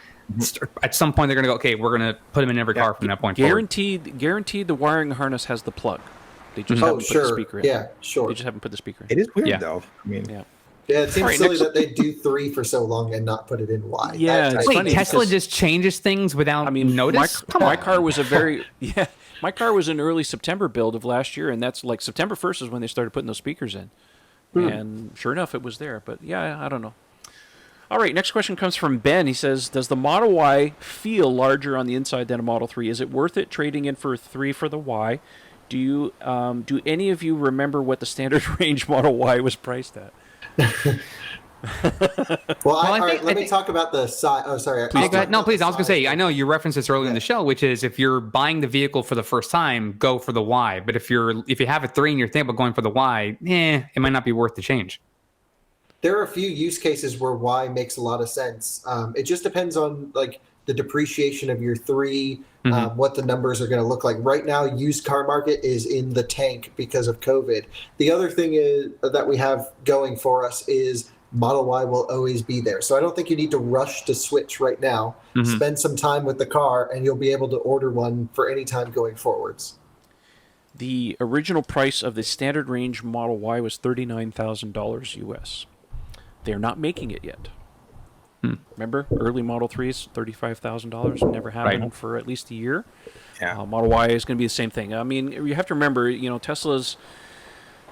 At some point, they're going to go, okay, we're going to put them in every car from that point forward. Guaranteed the wiring harness has the plug. They just haven't put the speaker in. Yeah, sure. They just haven't put the speaker in. It is weird Yeah. though. I mean, Yeah. Yeah, it seems Alright, silly next- that they do 3 for so long and not put it in Y. Yeah, it's Wait, funny Tesla because- just changes things without notice? Come my on. car was my car was an early September build of last year, and that's like September 1st is when they started putting those speakers in. And sure enough, it was there. But yeah, I don't know. All right, next question comes from Ben. He says, does the Model Y feel larger on the inside than a Model 3? Is it worth it trading in for a 3 for the Y? Do any of you remember what the standard range Model Y was priced at? Let me talk about the size. Oh, sorry. Please go ahead. No, please. I was going to say, I know you referenced this earlier in the show, which is if you're buying the vehicle for the first time, go for the Y. But if you have a 3 and you're thinking about going for the Y, it might not be worth the change. There are a few use cases where Y makes a lot of sense. It just depends on like the depreciation of your 3, what the numbers are going to look like. Right now, used car market is in the tank because of COVID. The other thing is that we have going for us is Model Y will always be there. So I don't think you need to rush to switch right now. Spend some time with the car and you'll be able to order one for any time going forwards. The original price of the standard range Model Y was $39,000 US. They're not making it yet. Remember, early Model 3s, $35,000, never happened for at least a year. Yeah. Model Y is going to be the same thing. I mean, you have to remember, Tesla's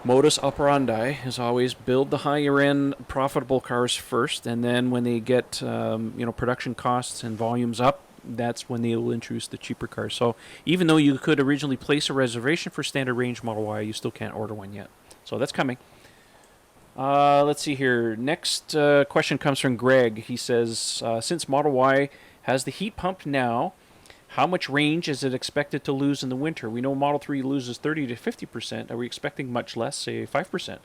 modus operandi is always build the higher end profitable cars first, and then when they get production costs and volumes up, that's when they will introduce the cheaper cars. So even though you could originally place a reservation for standard range Model Y, you still can't order one yet. So that's coming. Let's see here. Next question comes from Greg. He says, since Model Y has the heat pump now, how much range is it expected to lose in the winter? We know Model 3 loses 30 to 50%. Are we expecting much less, say 5%?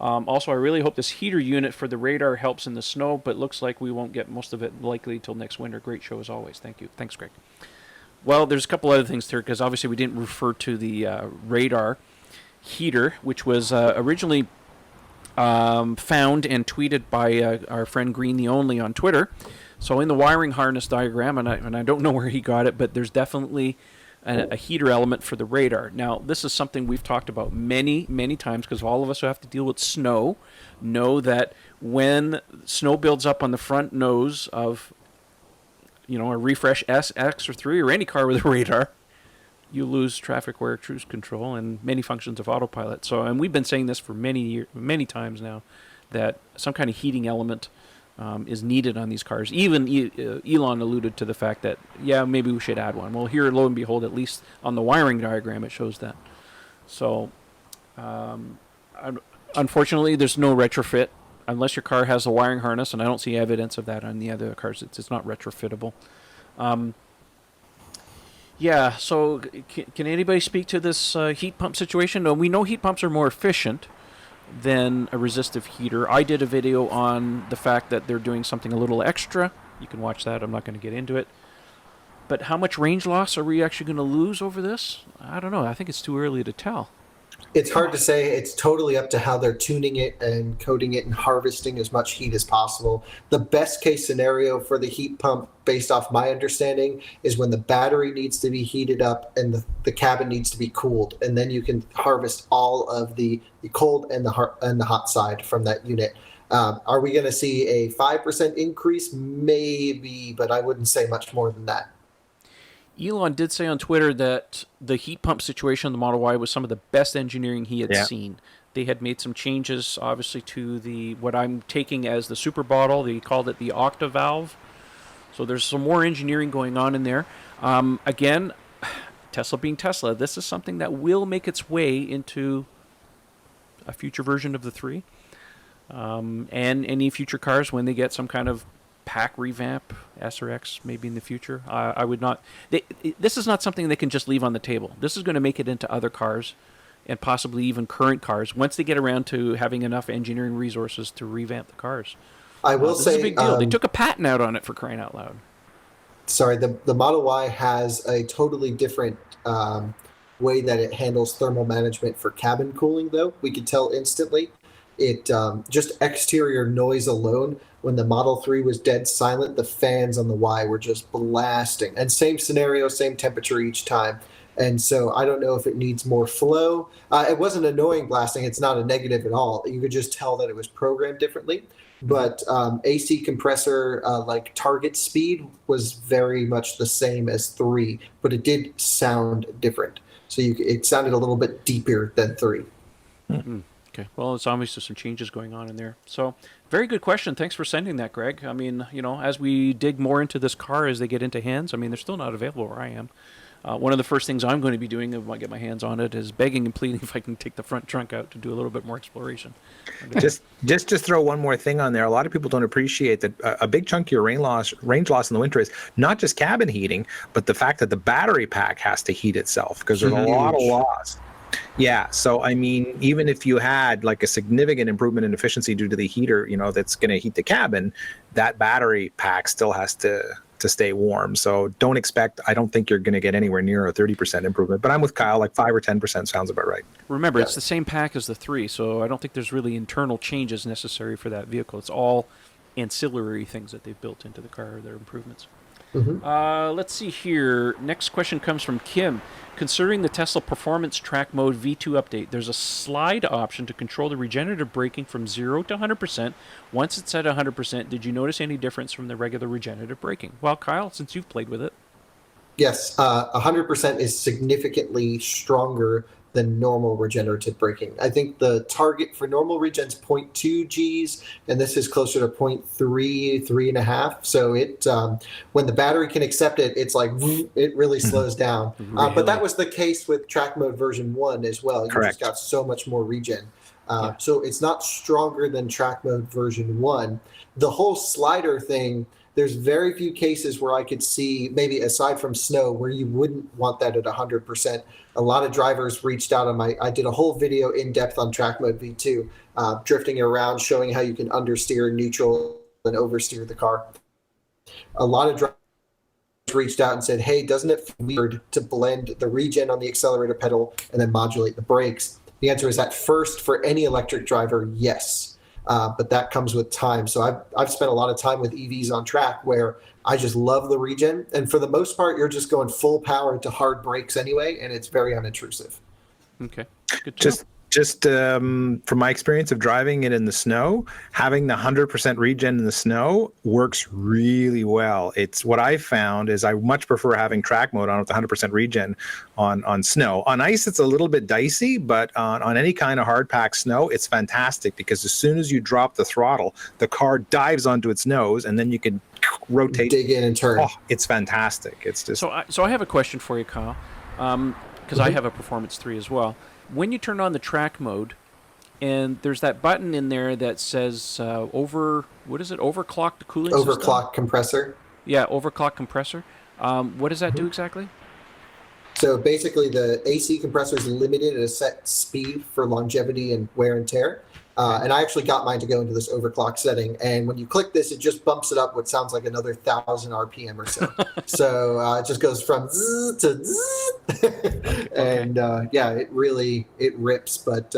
Also, I really hope this heater unit for the radar helps in the snow, but looks like we won't get most of it likely until next winter. Great show as always. Thank you. Thanks, Greg. Well, there's a couple other things here, because obviously we didn't refer to the radar heater, which was originally found and tweeted by our friend Green the Only on Twitter. So in the wiring harness diagram, and I don't know where he got it, but there's definitely a heater element for the radar. Now, this is something we've talked about many, many times, because all of us who have to deal with snow know that when snow builds up on the front nose of a Refresh S, X, or 3, or any car with a radar, you lose traffic aware cruise control and many functions of autopilot. So, and we've been saying this for many times now, that some kind of heating element is needed on these cars. Even Elon alluded to the fact that, maybe we should add one. Well, here, lo and behold, at least on the wiring diagram, it shows that. So, unfortunately, there's no retrofit unless your car has a wiring harness, and I don't see evidence of that on the other cars. It's not retrofittable. So can anybody speak to this heat pump situation? No, we know heat pumps are more efficient than a resistive heater. I did a video on the fact that they're doing something a little extra. You can watch that. I'm not going to get into it. But how much range loss are we actually going to lose over this? I don't know. I think it's too early to tell. It's hard to say. It's totally up to how they're tuning it and coating it and harvesting as much heat as possible. The best case scenario for the heat pump, based off my understanding, is when the battery needs to be heated up and the cabin needs to be cooled. And then you can harvest all of the cold and the hot side from that unit. Are we going to see a 5% increase? Maybe, but I wouldn't say much more than that. Elon did say on Twitter that the heat pump situation on the Model Y was some of the best engineering he had seen. They had made some changes, obviously, to the what I'm taking as the super bottle. They called it the octa valve. So there's some more engineering going on in there. Again, Tesla being Tesla, this is something that will make its way into a future version of the 3. And any future cars when they get some kind of pack revamp, S or X, maybe in the future. I would not. This is not something they can just leave on the table. This is going to make it into other cars, and possibly even current cars once they get around to having enough engineering resources to revamp the cars. I will say, this is a big deal. They took a patent out on it, for crying out loud. Sorry, the Model Y has a totally different way that it handles thermal management for cabin cooling, though. We could tell instantly. It just exterior noise alone. When the Model 3 was dead silent, the fans on the Y were just blasting. And same scenario, same temperature each time. And so I don't know if it needs more flow. It wasn't annoying blasting. It's not a negative at all. You could just tell that it was programmed differently. But AC compressor, like target speed, was very much the same as 3, but it did sound different. So it sounded a little bit deeper than 3. Mm-hmm. Okay. Well, it's obviously some changes going on in there. So, very good question. Thanks for sending that, Greg. I mean, as we dig more into this car, as they get into hands, I mean, they're still not available where I am. One of the first things I'm going to be doing if I get my hands on it is begging and pleading if I can take the front trunk out to do a little bit more exploration. Just throw one more thing on there. A lot of people don't appreciate that a big chunk of your range loss in the winter is not just cabin heating, but the fact that the battery pack has to heat itself because there's a lot of loss. Yeah, so I mean, even if you had like a significant improvement in efficiency due to the heater, that's going to heat the cabin, that battery pack still has to stay warm. So I don't think you're going to get anywhere near a 30% improvement. But I'm with Kyle, like 5 or 10% sounds about right. Remember, it's the same pack as the 3, so I don't think there's really internal changes necessary for that vehicle. It's all ancillary things that they've built into the car, their improvements. Mm-hmm. Let's see here. Next question comes from Kim. Considering the Tesla Performance Track Mode V2 update, there's a slide option to control the regenerative braking from 0 to 100%. Once it's at 100%, did you notice any difference from the regular regenerative braking? Well, Kyle, since you've played with it. Yes, 100% is significantly stronger than normal regenerative braking. I think the target for normal regen is 0.2 Gs, and this is closer to 0.3, 3.5. So it, when the battery can accept it, it's like it really slows down. Really? But that was the case with track mode version 1 as well. You Correct. just got so much more regen. So it's not stronger than track mode version 1. The whole slider thing, there's very few cases where I could see, maybe aside from snow, where you wouldn't want that at 100%. A lot of drivers reached out on I did a whole video in depth on track mode V2, drifting around, showing how you can understeer, neutral, and oversteer the car. A lot of drivers reached out and said, hey, doesn't it feel weird to blend the regen on the accelerator pedal and then modulate the brakes? The answer is at first, for any electric driver, yes. But that comes with time. So I've spent a lot of time with EVs on track where I just love the regen. And for the most part, you're just going full power to hard brakes anyway, and it's very unintrusive. Okay. Good to know. Just from my experience of driving it in the snow, having the 100% regen in the snow works really well. It's what I found is I much prefer having track mode on with 100% regen on snow. On ice, it's a little bit dicey, but on any kind of hard packed snow, it's fantastic because as soon as you drop the throttle, the car dives onto its nose, and then you can rotate, dig in and turn. Oh, it's fantastic. It's just so I have a question for you, Kyle, because I have a Performance 3 as well. When you turn on the track mode, and there's that button in there that says overclocked cooling system? Overclock compressor. Yeah, overclock compressor. What does that do exactly? So basically, the AC compressor is limited at a set speed for longevity and wear and tear. And I actually got mine to go into this overclock setting. And when you click this, it just bumps it up what sounds like another 1,000 RPM or so. So it just goes from zzz to zzz. And yeah, it rips. But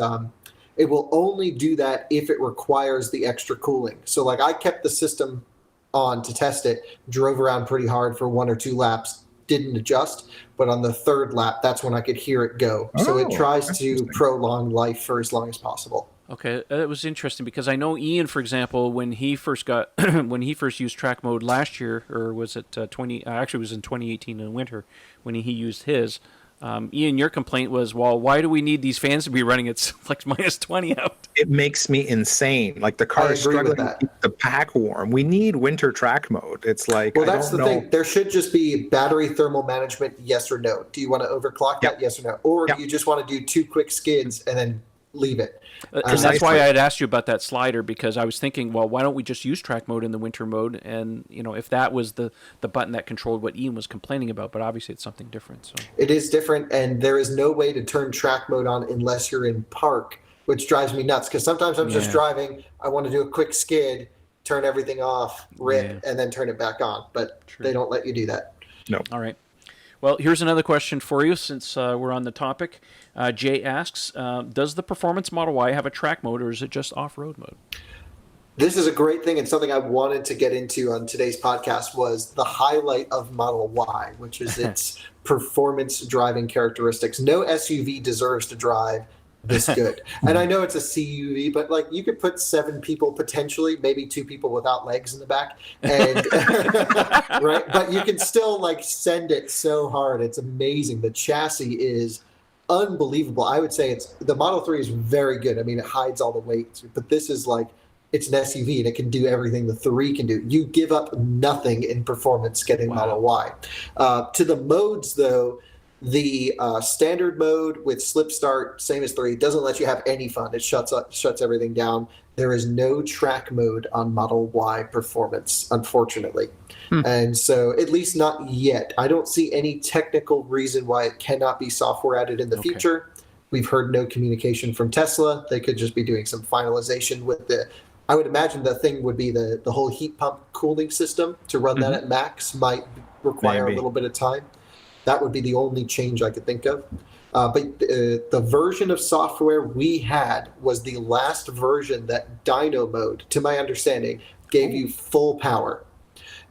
it will only do that if it requires the extra cooling. So like I kept the system on to test it, drove around pretty hard for 1 or 2 laps, didn't adjust, but on the 3rd lap, that's when I could hear it go. So it tries to prolong life for as long as possible. Okay, that was interesting because I know Ian, for example, when he first used track mode last year, or was it 20? Actually, it was in 2018 in winter when he used his. Ian, your complaint was, well, why do we need these fans to be running at like minus 20 out? It makes me insane. Like the car is struggling to keep the pack warm. We need winter track mode. It's like, well, that's the thing. There should just be battery thermal management, yes or no. Do you want to overclock that, yes or no? Or do you just want to do 2 quick skids and then leave it? And that's why I had asked you about that slider, because I was thinking, well, why don't we just use track mode in the winter mode? And, if that was the button that controlled what Ian was complaining about, but obviously it's something different. So it is different, and there is no way to turn track mode on unless you're in park, which drives me nuts, because sometimes I'm just driving, I want to do a quick skid, turn everything off, rip, and then turn it back on. But they don't let you do that. No. All right. Well, here's another question for you since we're on the topic. Jay asks, does the Performance Model Y have a track mode, or is it just off-road mode? This is a great thing, and something I wanted to get into on today's podcast was the highlight of Model Y, which is its performance driving characteristics. No SUV deserves to drive this good. And I know it's a CUV, but like you could put 7 people potentially, maybe 2 people without legs in the back, and right. But you can still like send it so hard. It's amazing. The chassis is unbelievable. I would say the Model 3 is very good. I mean, it hides all the weight, but this is like, it's an SUV and it can do everything the 3 can do. You give up nothing in performance getting Model Y. To the modes though, the standard mode with slip start, same as 3, doesn't let you have any fun. It shuts everything down. There is no track mode on Model Y performance, unfortunately. And so, at least not yet. I don't see any technical reason why it cannot be software added in the future. We've heard no communication from Tesla. They could just be doing some finalization with I would imagine the thing would be the whole heat pump cooling system. To run that at max might require a little bit of time. That would be the only change I could think of. But the version of software we had was the last version that dyno mode, to my understanding, gave you full power.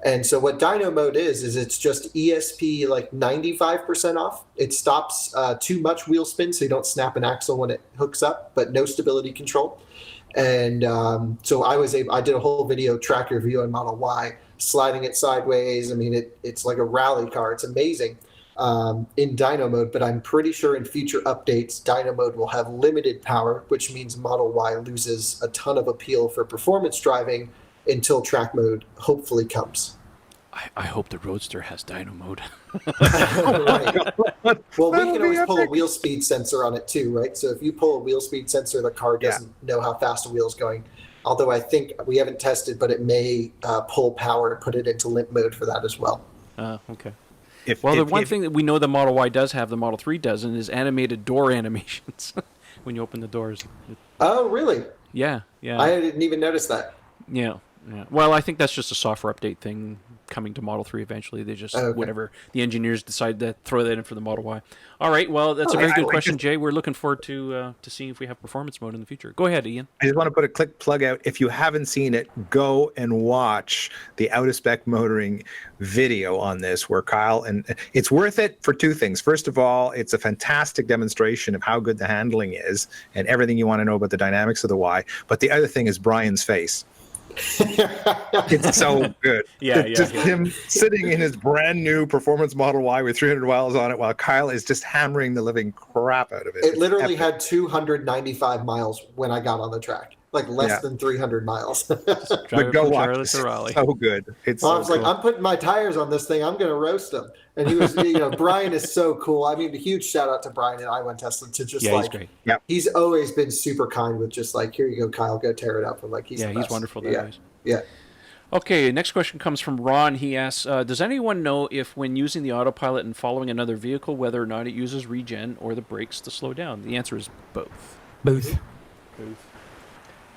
And so what dyno mode is it's just ESP like 95% off. It stops too much wheel spin so you don't snap an axle when it hooks up, but no stability control. And so I did a whole video track review on Model Y, sliding it sideways. I mean, it's like a rally car. It's amazing. In dyno mode, but I'm pretty sure in future updates, dyno mode will have limited power, which means Model Y loses a ton of appeal for performance driving until track mode hopefully comes. I hope the Roadster has dyno mode. Right. Well, we can always pull a wheel speed sensor on it too, right? So if you pull a wheel speed sensor, the car doesn't know how fast a wheel's going. Although I think we haven't tested, but it may pull power and put it into limp mode for that as well. Okay. The one thing that we know the Model Y does have, the Model 3 doesn't, is animated door animations when you open the doors. Oh, really? Yeah. I didn't even notice that. Yeah. Well, I think that's just a software update thing coming to Model 3 eventually. They just, whatever, the engineers decide to throw that in for the Model Y. All right, well, that's a very good question, Jay. We're looking forward to seeing if we have performance mode in the future. Go ahead, Ian. I just want to put a quick plug out. If you haven't seen it, go and watch the Out of Spec Motoring video on this, where Kyle, and it's worth it for 2 things. First of all, it's a fantastic demonstration of how good the handling is and everything you want to know about the dynamics of the Y. But the other thing is Brian's face. It's so good. Him sitting in his brand new performance Model Y with 300 miles on it while Kyle is just hammering the living crap out of it. It literally had 295 miles when I got on the track, like less than 300 miles. But go watch it. It's so good. I was like, I'm putting my tires on this thing. I'm going to roast them. And he was, Brian is so cool. I mean, a huge shout out to Brian at I1 Tesla to just he's great. He's always been super kind with just like, here you go, Kyle, go tear it up. And like, he's wonderful. Yeah. Okay, next question comes from Ron. He asks, does anyone know if when using the autopilot and following another vehicle, whether or not it uses regen or the brakes to slow down? The answer is both.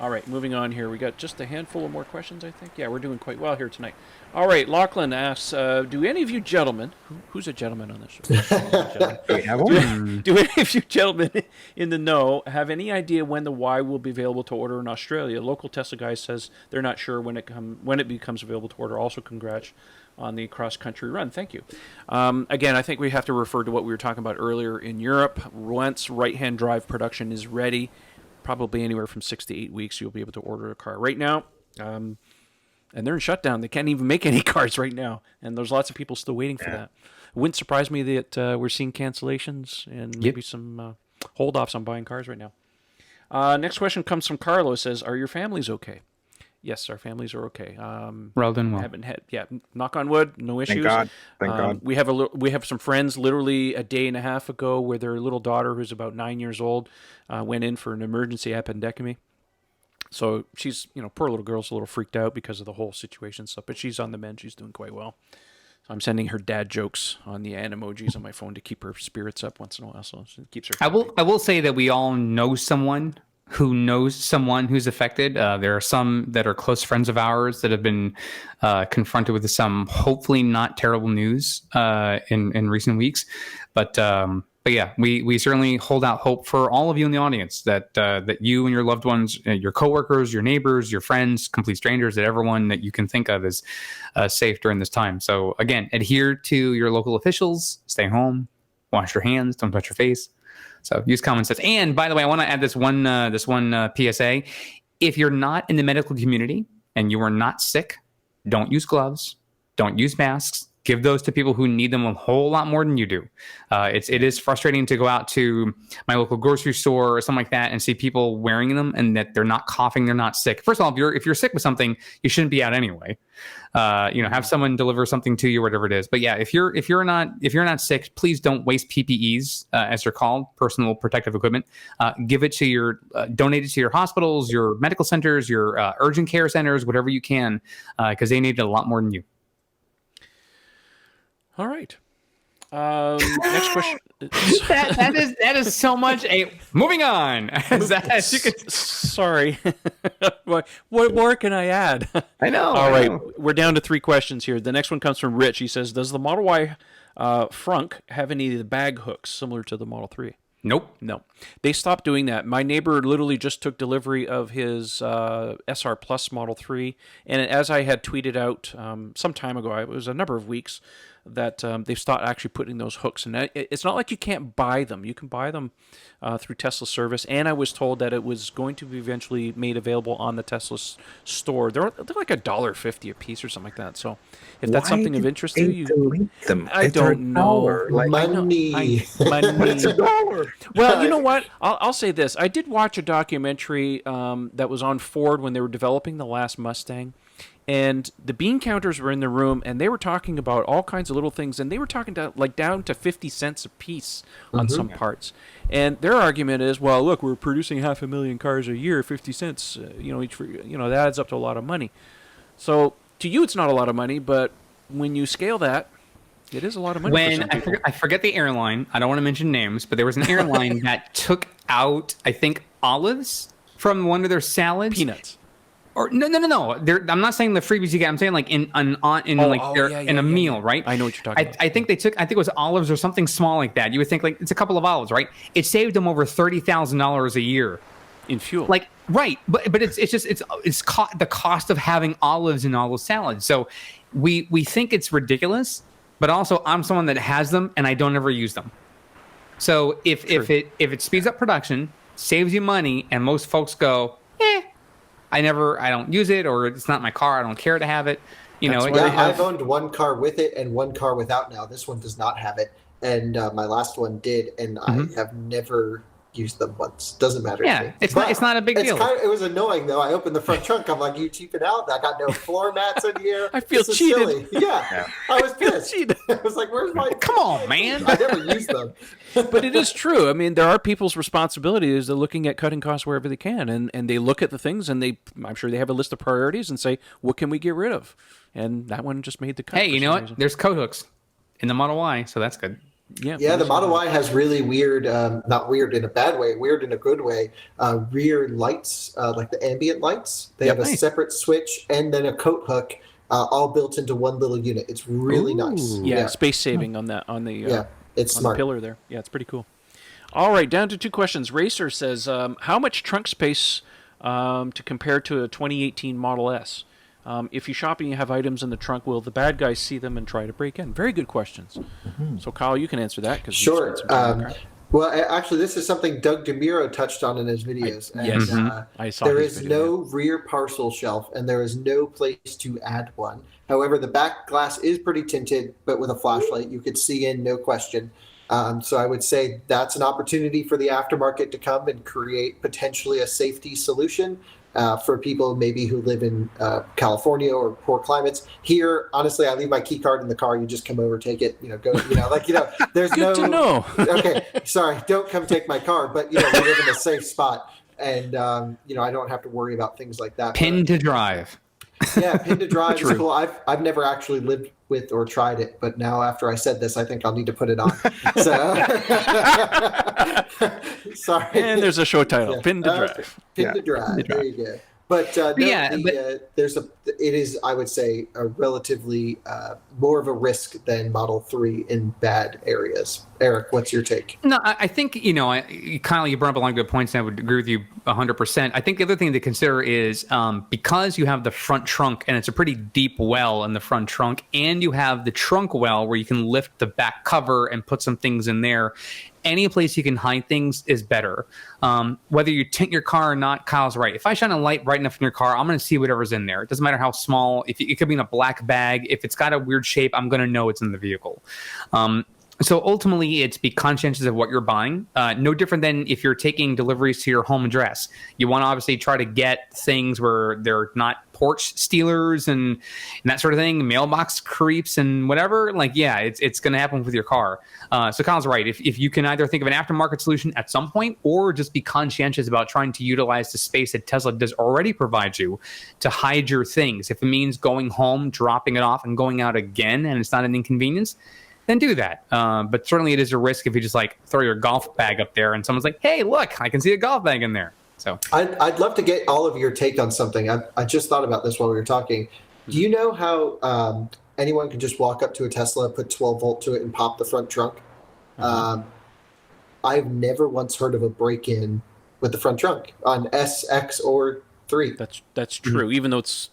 All right, moving on here. We got just a handful of more questions, I think. Yeah, we're doing quite well here tonight. All right, Lachlan asks, do any of you gentlemen, who's a gentleman on this show? We have one. Do any of you gentlemen in the know have any idea when the Y will be available to order in Australia? Local Tesla guy says they're not sure when it becomes available to order. Also, congrats on the cross-country run. Thank you. Again, I think we have to refer to what we were talking about earlier in Europe. Once right-hand drive production is ready, probably anywhere from 6 to 8 weeks, you'll be able to order a car. Right now, and they're in shutdown. They can't even make any cars right now, and there's lots of people still waiting for that. It wouldn't surprise me that we're seeing cancellations and maybe some hold-offs on buying cars right now. Next question comes from Carlos. Says, are your families okay? Yes, our families are okay. Well done, well. Haven't had, knock on wood, no issues. Thank God. We have some friends literally a day and a half ago where their little daughter, who's about 9 years old, went in for an emergency appendectomy. So she's, poor little girl's a little freaked out because of the whole situation stuff, but she's on the mend. She's doing quite well. So I'm sending her dad jokes on the and emojis on my phone to keep her spirits up once in a while. So it keeps her happy. I will say that we all know someone who knows someone who's affected. There are some that are close friends of ours that have been confronted with some hopefully not terrible news in recent weeks. But yeah, we certainly hold out hope for all of you in the audience that you and your loved ones, your coworkers, your neighbors, your friends, complete strangers, that everyone that you can think of is safe during this time. So again, adhere to your local officials, stay home, wash your hands, don't touch your face. So use common sense. And by the way, I want to add this one PSA. If you're not in the medical community and you are not sick, don't use gloves, don't use masks. Give those to people who need them a whole lot more than you do. It is frustrating to go out to my local grocery store or something like that and see people wearing them and that they're not coughing, they're not sick. First of all, if you're sick with something, you shouldn't be out anyway. Have someone deliver something to you, whatever it is. But yeah, if you're not sick, please don't waste PPEs, as they're called, personal protective equipment. Give it to donate it to your hospitals, your medical centers, your urgent care centers, whatever you can, because they need it a lot more than you. All right. Next question. that is so much moving on. Sorry. What more can I add? I know. All right. We're down to 3 questions here. The next one comes from Rich. He says, does the Model Y frunk have any of the bag hooks similar to the Model 3? Nope. No. They stopped doing that. My neighbor literally just took delivery of his SR Plus Model 3. And as I had tweeted out some time ago, it was a number of weeks, that they've stopped actually putting those hooks in. It's not like you can't buy them. You can buy them through Tesla service. And I was told that it was going to be eventually made available on the Tesla store. They're like $1.50 a piece or something like that. So if that's something of interest to you, delete them? I don't know. Money. It's $1. Well, you know what? I'll say this. I did watch a documentary that was on Ford when they were developing the last Mustang. And the bean counters were in the room, and they were talking about all kinds of little things, and they were talking down to 50 cents a piece on some parts. And their argument is, well, look, we're producing 500,000 cars a year, 50 cents, that adds up to a lot of money. So to you, it's not a lot of money, but when you scale that, it is a lot of money. I forget the airline, I don't want to mention names, but there was an airline that took out, I think, olives from one of their salads. Peanuts. Or no. I'm not saying the freebies you get. I'm saying like in a meal, right? I know what you're talking about. I think it was olives or something small like that. You would think like it's a couple of olives, right? It saved them over $30,000 a year in fuel. Like right, but it's the cost of having olives in all those salads. So we think it's ridiculous, but also I'm someone that has them and I don't ever use them. So if it speeds up production, saves you money, and most folks go, I don't use it, or it's not my car, I don't care to have it. I've owned one car with it and one car without now. This one does not have it, and my last one did, and I have never used them once. Doesn't matter. Yeah, it's not a big deal. It was annoying though. I opened the front trunk. I'm like, you cheaping out? I got no floor mats in here. I feel cheated. Silly. Yeah, I was pissed. I was like, where's my? Come on, man. I never used them. But it is true. I mean, there are people's responsibilities. They're looking at cutting costs wherever they can, and they look at the things, and I'm sure they have a list of priorities and say, what can we get rid of? And that one just made the cut. Hey, you know what? There's coat hooks in the Model Y, so that's good. Yeah, the Model Y has really weird, not weird in a bad way, weird in a good way, rear lights, like the ambient lights. They have a separate switch and then a coat hook, all built into one little unit. It's really nice. Yeah, space saving on that it's on smart. the pillar there. Yeah, it's pretty cool. All right, down to 2 questions. Racer says, how much trunk space to compare to a 2018 Model S? If you shop and you have items in the trunk, will the bad guys see them and try to break in? Very good questions. So, Kyle, you can answer that. Sure. Well, actually, this is something Doug DeMuro touched on in his videos. I saw there his is video, no rear parcel shelf, and there is no place to add one. However, the back glass is pretty tinted, but with a flashlight, you could see in, no question. So I would say that's an opportunity for the aftermarket to come and create potentially a safety solution for people maybe who live in California or poor climates. Here, honestly, I leave my key card in the car. You just come over, take it, there's Good to know. Okay, sorry, don't come take my car, but, we live in a safe spot. And, I don't have to worry about things like that. Pin to drive. Yeah, pin to drive is cool. I've never actually lived with or tried it, but now after I said this, I think I'll need to put it on. So, sorry. And there's a show title: Pin to Drive. Pin to drive. There you go. But it is, I would say, a relatively more of a risk than Model 3 in bad areas. Eric, what's your take? No, I think, Kyle, you brought up a lot of good points, and I would agree with you 100%. I think the other thing to consider is because you have the front trunk, and it's a pretty deep well in the front trunk, and you have the trunk well where you can lift the back cover and put some things in there, any place you can hide things is better. Whether you tint your car or not, Kyle's right. If I shine a light bright enough in your car, I'm going to see whatever's in there. It doesn't matter how small. If it could be in a black bag. If it's got a weird shape, I'm going to know it's in the vehicle. So ultimately, it's be conscientious of what you're buying. No different than if you're taking deliveries to your home address. You want to obviously try to get things where they're not porch stealers and that sort of thing, mailbox creeps and whatever. It's going to happen with your car. So Kyle's right. If you can either think of an aftermarket solution at some point or just be conscientious about trying to utilize the space that Tesla does already provide you to hide your things. If it means going home, dropping it off, and going out again, and it's not an inconvenience, then do that. But certainly it is a risk if you just throw your golf bag up there and someone's like, hey, look, I can see a golf bag in there. So I'd love to get all of your take on something. I just thought about this while we were talking. Do you know how anyone can just walk up to a Tesla, put 12 volt to it, and pop the front trunk? I've never once heard of a break-in with the front trunk on S, X, or 3. That's true. Even though it's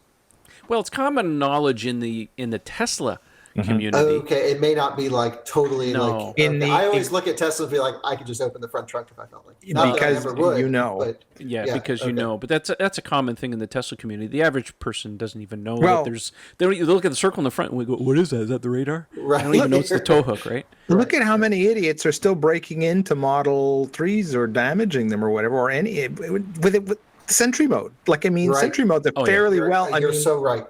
common knowledge in the Tesla community. Okay, it may not be totally No. I always look at Tesla and be like, I could just open the front trunk if I felt like it. Because that I never would, but, because you know. But that's a common thing in the Tesla community. The average person doesn't even know that there's. They look at the circle in the front and we go, "What is that? Is that the radar?" Right. I don't even know it's the tow hook, right? Look at how many idiots are still breaking into Model 3s or damaging them or whatever, or any with Sentry mode. Sentry mode's fairly well. You're so right.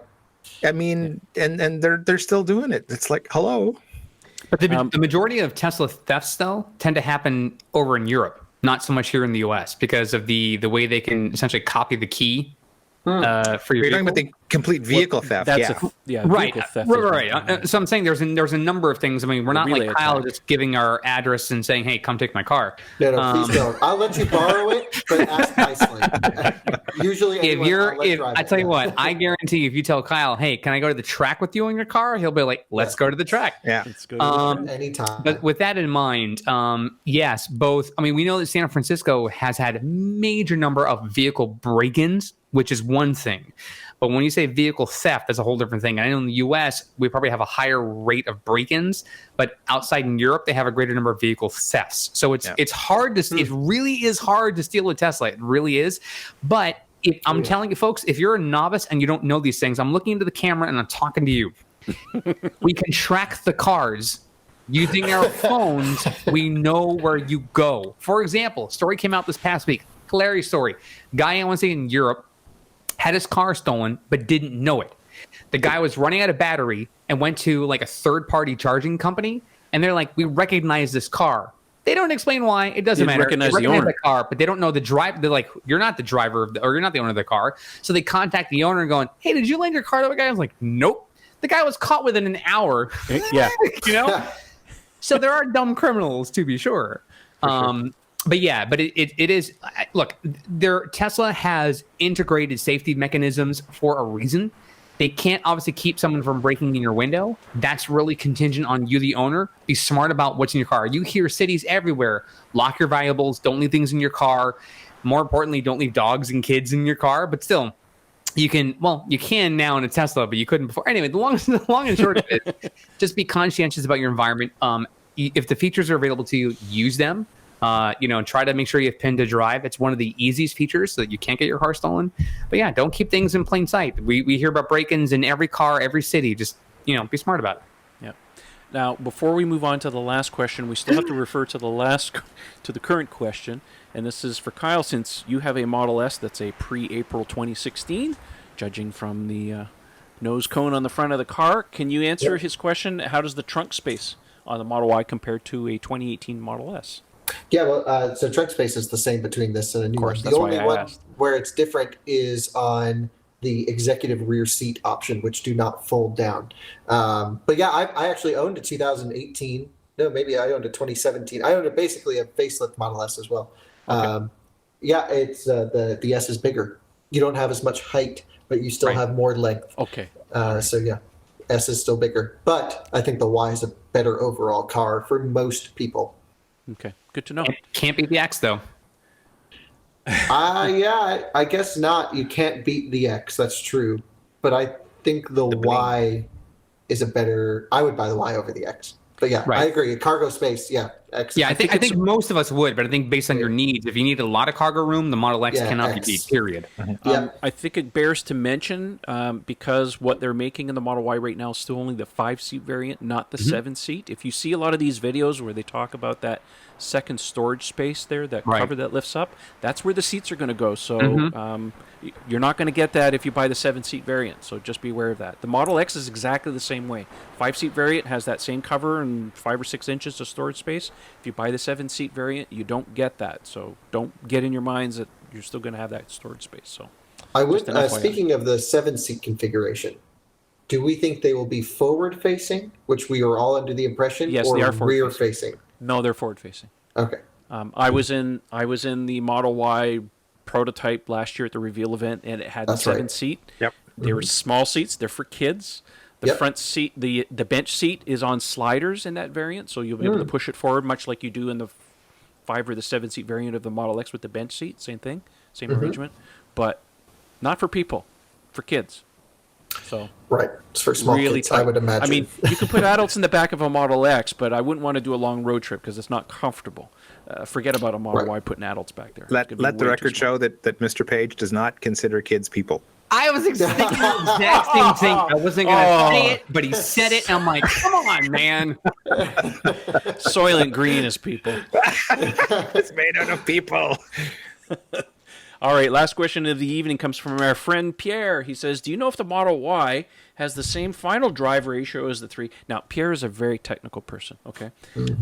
I mean, and they're still doing it. It's like, hello. But the majority of Tesla thefts, though, tend to happen over in Europe, not so much here in the U.S. because of the way they can essentially copy the key for your You're vehicle. talking about the complete vehicle theft. Right. Vehicle theft Right. So I'm saying there's a number of things. I mean, we're not like Kyle just giving our address and saying, "Hey, come take my car." No, please don't. I'll let you borrow it, but ask nicely. Usually, I tell you what, I guarantee if you tell Kyle, "Hey, can I go to the track with you in your car?" He'll be like, "Let's go to the track." Yeah. Let's go to anytime. But with that in mind, yes, both. I mean, we know that San Francisco has had a major number of vehicle break-ins, which is one thing. But when you say vehicle theft, that's a whole different thing. And I know in the U.S., we probably have a higher rate of break-ins, but outside in Europe, they have a greater number of vehicle thefts. So it's hard to it really is hard to steal a Tesla. It really is. But I'm telling you, folks, if you're a novice and you don't know these things, I'm looking into the camera and I'm talking to you. We can track the cars. Using our phones, we know where you go. For example, story came out this past week. Hilarious story. Guy I want to say in Europe had his car stolen, but didn't know it. The guy was running out of battery and went to a third-party charging company, and they're like, "We recognize this car." They don't explain why. It doesn't matter. They recognize the owner. The car, but they don't know the driver. They're like, "You're not the driver, or you're not the owner of the car." So they contact the owner, going, "Hey, did you lend your car to a guy?" I was like, "Nope." The guy was caught within an hour. Yeah. So there are dumb criminals, to be sure. But yeah, but it is. Look, Tesla has integrated safety mechanisms for a reason. They can't obviously keep someone from breaking in your window. That's really contingent on you, the owner. Be smart about what's in your car. You hear cities everywhere: lock your valuables, don't leave things in your car. More importantly, don't leave dogs and kids in your car. But still, you can now in a Tesla, but you couldn't before. Anyway, the long and short of it, just be conscientious about your environment. If the features are available to you, use them. Try to make sure you have PIN to drive. It's one of the easiest features so that you can't get your car stolen. But yeah, don't keep things in plain sight. We hear about break-ins in every car, every city. Just, be smart about it. Yeah. Now, before we move on to the last question, we still have to refer to the current question. And this is for Kyle, since you have a Model S that's a pre-April 2016, judging from the nose cone on the front of the car. Can you answer his question? How does the trunk space on the Model Y compare to a 2018 Model S? Yeah, well, so trunk space is the same between this and a new one. The only one where it's different is on the executive rear seat option, which do not fold down. But yeah, I actually owned a 2018. No, maybe I owned a 2017. I owned basically a facelift Model S as well. Okay. It's the S is bigger. You don't have as much height, but you still have more length. Okay. So yeah, S is still bigger. But I think the Y is a better overall car for most people. Okay, good to know. Can't beat the X, though. I guess not. You can't beat the X. That's true. But I think the Y is a better... I would buy the Y over the X. But yeah, right. I agree. Cargo space, X. Yeah, I think most of us would, but I think based on your needs, if you need a lot of cargo room, the Model X cannot be beat, period. I think it bears to mention, because what they're making in the Model Y right now is still only the 5-seat variant, not the 7-seat. If you see a lot of these videos where they talk about that second storage space there, that cover that lifts up, that's where the seats are going to go. So you're not going to get that if you buy the 7-seat variant, so just be aware of that. The Model X is exactly the same way. 5-seat variant has that same cover and 5 or 6 inches of storage space. If you buy the 7-seat variant, you don't get that. So don't get in your minds that you're still going to have that storage space. So I would. Speaking of the 7-seat configuration, do we think they will be forward-facing, which we are all under the impression, yes, or they are rear-facing? No, they're forward-facing. Okay. I was in the Model Y prototype last year at the reveal event, and it had the 7-seat. Yep. They were small seats. They're for kids. The front seat, the bench seat is on sliders in that variant, so you'll be able to push it forward, much like you do in the 5 or the 7-seat variant of the Model X with the bench seat. Same thing, same arrangement, but not for people, for kids. So right, it's for small kids, tight. I would imagine. I mean, you could put adults in the back of a Model X, but I wouldn't want to do a long road trip because it's not comfortable. Forget about a Model Y putting adults back there. Let the record show that Mr. Page does not consider kids people. I was thinking the exact same thing. I wasn't going to say it, but he said it, and I'm like, come on, man. Soylent Green is people. It's made out of people. All right, last question of the evening comes from our friend Pierre. He says, do you know if the Model Y has the same final drive ratio as the 3? Now, Pierre is a very technical person, okay?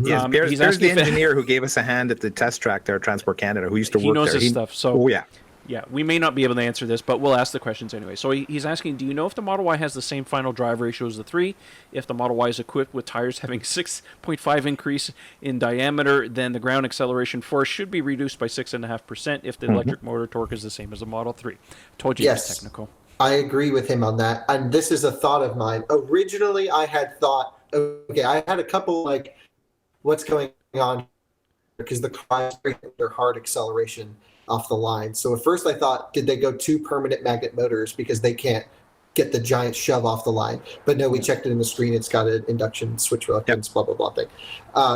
Yes, Pierre's the engineer who gave us a hand at the test track there at Transport Canada, who used to work there. He knows his stuff. So, yeah. Yeah, we may not be able to answer this, but we'll ask the questions anyway. So he's asking, do you know if the Model Y has the same final drive ratio as the 3? If the Model Y is equipped with tires having 6.5 increase in diameter, then the ground acceleration force should be reduced by 6.5% if the electric motor torque is the same as the Model 3. Told you it's technical. I agree with him on that. And this is a thought of mine. Originally, I had thought, okay, I had a couple like, what's going on? Because the cars are hard acceleration off the line. So at first I thought, did they go 2 permanent magnet motors because they can't get the giant shove off the line? But no, we checked it in the screen. It's got an induction switch reluctance, blah, blah, blah thing.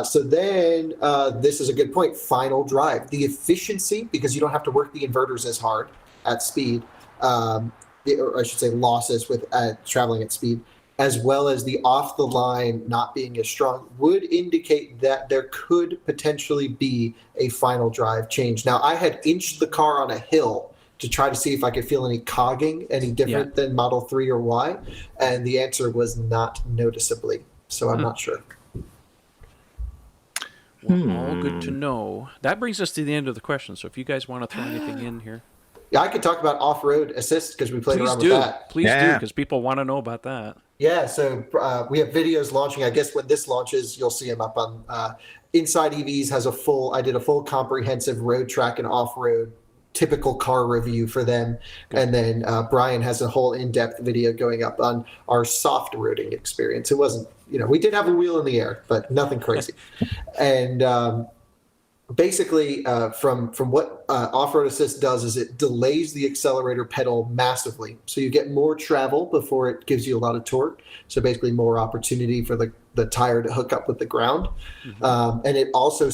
So then this is a good point. Final drive. The efficiency, because you don't have to work the inverters as hard at speed, or I should say losses with traveling at speed, as well as the off the line not being as strong, would indicate that there could potentially be a final drive change. Now, I had inched the car on a hill to try to see if I could feel any cogging any different than Model 3 or Y, and the answer was not noticeably. So I'm not sure. Well, all good to know. That brings us to the end of the question. So if you guys want to throw anything in here. Yeah, I could talk about off-road assist because we played around with that. Please do, because people want to know about that. Yeah, so we have videos launching. I guess when this launches, you'll see them up on InsideEVS has I did a full comprehensive road track and off-road typical car review for them. Good. And then Brian has a whole in-depth video going up on our soft roading experience. It wasn't, we did have a wheel in the air, but nothing crazy. And basically, from what off-road assist does is it delays the accelerator pedal massively, so you get more travel before it gives you a lot of torque, so basically more opportunity for the tire to hook up with the ground. And it also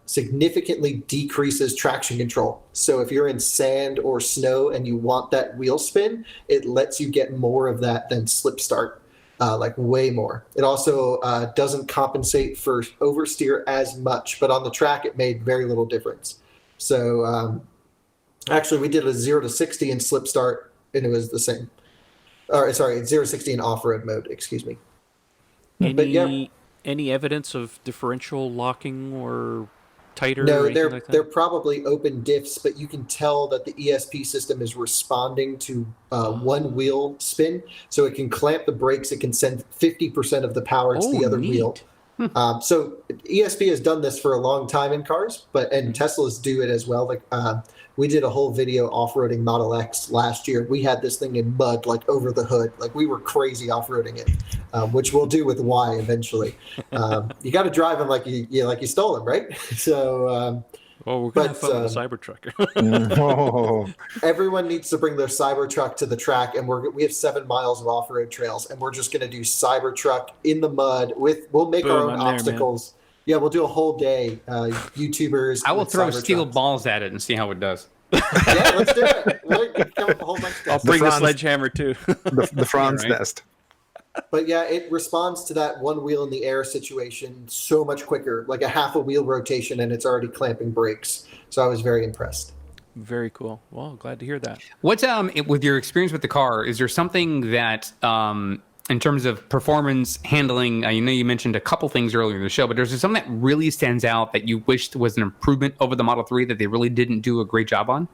significantly decreases traction control, so if you're in sand or snow and you want that wheel spin, it lets you get more of that than slip start. Like way more. It also doesn't compensate for oversteer as much, but on the track it made very little difference. So actually we did a 0 to 60 in slip start and it was the same. Or sorry, 0 to 60 in off-road mode, excuse me. Any evidence of differential locking or tighter? No, or anything like that? they're probably open diffs, but you can tell that the ESP system is responding to one wheel spin, so it can clamp the brakes. It can send 50% of the power to the other neat. wheel. So ESP has done this for a long time in cars, and Teslas do it as well. Like we did a whole video off-roading Model X last year. We had this thing in mud, like over the hood. Like we were crazy off-roading it, which we'll do with Y eventually. You got to drive them like you stole them, right? So. Well, we're going to have fun with the Cybertruck. Everyone needs to bring their Cybertruck to the track, and we have 7 miles of off-road trails, and we're just going to do Cybertruck in the mud. We'll make our own obstacles. Yeah, we'll do a whole day. YouTubers. I will throw steel Cybertrucks. balls at it and see how it does. Yeah, let's do it. We'll come up with a whole bunch of I'll stuff. bring the sledgehammer too. The Franz Right. nest. But yeah, it responds to that one wheel in the air situation so much quicker, like a half a wheel rotation, and it's already clamping brakes. So I was very impressed. Very cool. Well, glad to hear that. What's with your experience with the car? Is there something that, in terms of performance handling, you mentioned a couple things earlier in the show, but there's something that really stands out that you wished was an improvement over the Model 3 that they really didn't do a great job on?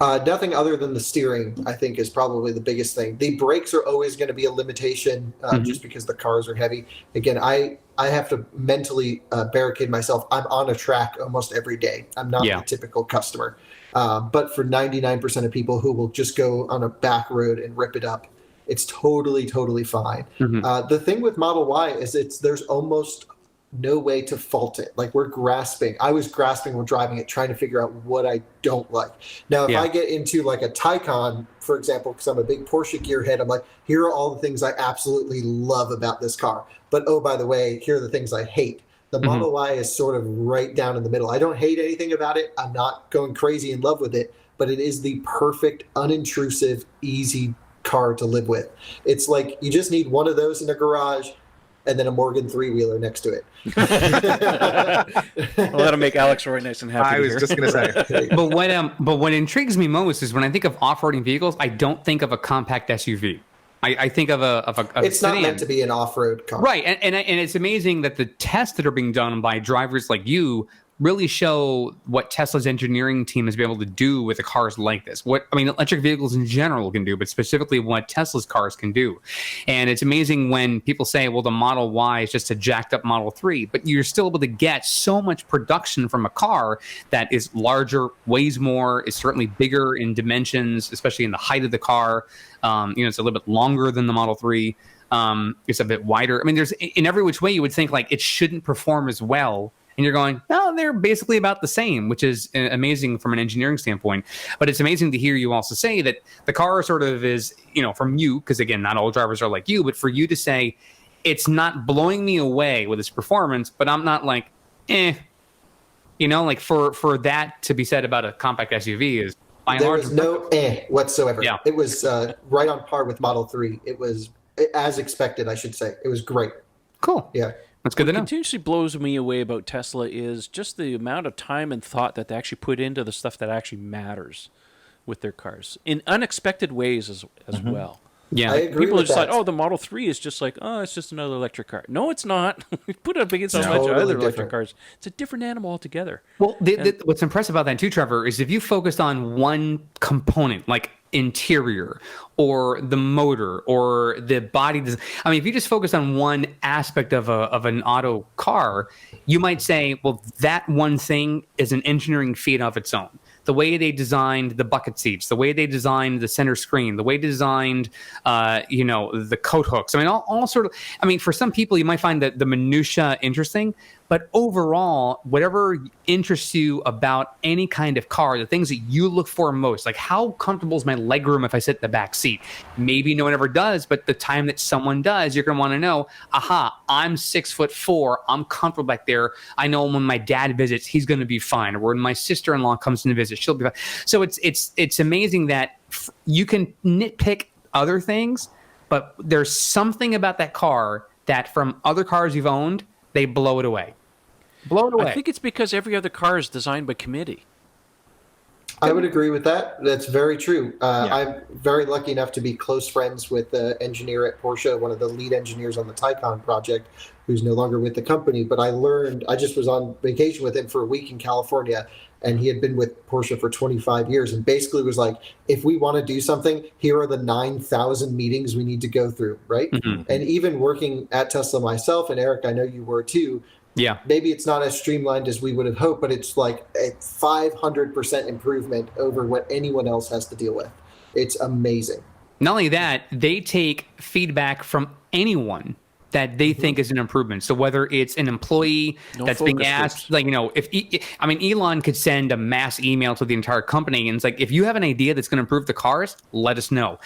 Nothing other than the steering, I think, is probably the biggest thing. The brakes are always going to be a limitation just because the cars are heavy. Again, I have to mentally barricade myself. I'm on a track almost every day. I'm not the typical customer. But for 99% of people who will just go on a back road and rip it up, it's totally, totally fine. The thing with Model Y is there's almost no way to fault it. Like we're grasping. I was grasping when driving it, trying to figure out what I don't like. Now, if I get into like a Taycan, for example, because I'm a big Porsche gearhead, I'm like, here are all the things I absolutely love about this car. But oh, by the way, here are the things I hate. The Model Y is sort of right down in the middle. I don't hate anything about it. I'm not going crazy in love with it, but it is the perfect, unintrusive, easy car to live with. It's like you just need one of those in the garage and then a Morgan 3-wheeler next to it. Well, that'll make Alex Roy nice and happy. I was just going to say. But what intrigues me most is when I think of off-roading vehicles, I don't think of a compact SUV. I think of a it's sedan. not meant to be an off-road car. Right, and it's amazing that the tests that are being done by drivers like you really show what Tesla's engineering team has been able to do with the cars like this. Electric vehicles in general can do, but specifically what Tesla's cars can do. And it's amazing when people say, well, the Model Y is just a jacked up Model 3, but you're still able to get so much production from a car that is larger, weighs more, is certainly bigger in dimensions, especially in the height of the car. It's a little bit longer than the Model 3. It's a bit wider. I mean, there's in every which way you would think like it shouldn't perform as well. And you're going, no, they're basically about the same, which is amazing from an engineering standpoint. But it's amazing to hear you also say that the car sort of is, from you, because again, not all drivers are like you, but for you to say, it's not blowing me away with its performance, but I'm not like, for that to be said about a compact SUV is by and There large. was no whatsoever. Yeah. It was right on par with Model 3. It was as expected, I should say. It was great. Cool. Yeah. That's good to know. What continuously blows me away about Tesla is just the amount of time and thought that they actually put into the stuff that actually matters with their cars in unexpected ways as well. Yeah. I agree People are with just that. like, oh, the Model 3 is just like, oh, it's just another electric car. No, it's not. We put it up against so much Totally other different. electric cars. It's a different animal altogether. Well, what's impressive about that too, Trevor, is if you focused on one component, like interior or the motor or the body design. I mean, if you just focus on one aspect of an auto car, you might say, well, that one thing is an engineering feat of its own. The way they designed the bucket seats, the way they designed the center screen, the way they designed, the coat hooks. I mean, all sort of. I mean, for some people, you might find that the minutia interesting, but overall, whatever interests you about any kind of car, the things that you look for most, like how comfortable is my legroom if I sit in the back seat? Maybe no one ever does, but the time that someone does, you're going to want to know, I'm 6'4", I'm comfortable back there. I know when my dad visits, he's going to be fine. Or when my sister-in-law comes in to visit, she'll be fine. So it's amazing that you can nitpick other things, but there's something about that car that from other cars you've owned, they blow it away. Blow it away. I think it's because every other car is designed by committee. I would agree with that. That's very true. I'm very lucky enough to be close friends with the engineer at Porsche, one of the lead engineers on the Taycan project, who's no longer with the company. But I just was on vacation with him for a week in California, and he had been with Porsche for 25 years and basically was like, if we want to do something, here are the 9,000 meetings we need to go through, right? Mm-hmm. And even working at Tesla myself, and Eric, I know you were too, yeah. Maybe it's not as streamlined as we would have hoped, but it's like a 500% improvement over what anyone else has to deal with. It's amazing. Not only that, they take feedback from anyone that they think is an improvement. So whether it's an employee that's being asked, Elon could send a mass email to the entire company and it's like, if you have an idea that's going to improve the cars, let us know.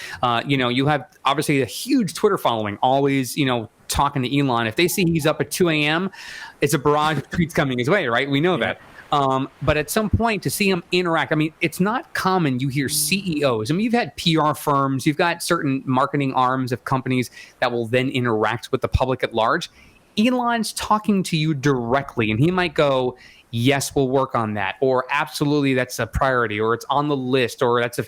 You have obviously a huge Twitter following, always, talking to Elon. If they see he's up at 2 a.m., it's a barrage of tweets coming his way, right? We know that. But at some point to see him interact, I mean, it's not common. You hear CEOs. I mean, you've had PR firms, you've got certain marketing arms of companies that will then interact with the public at large. Elon's talking to you directly, and he might go, yes, we'll work on that, or absolutely, that's a priority, or it's on the list, or that's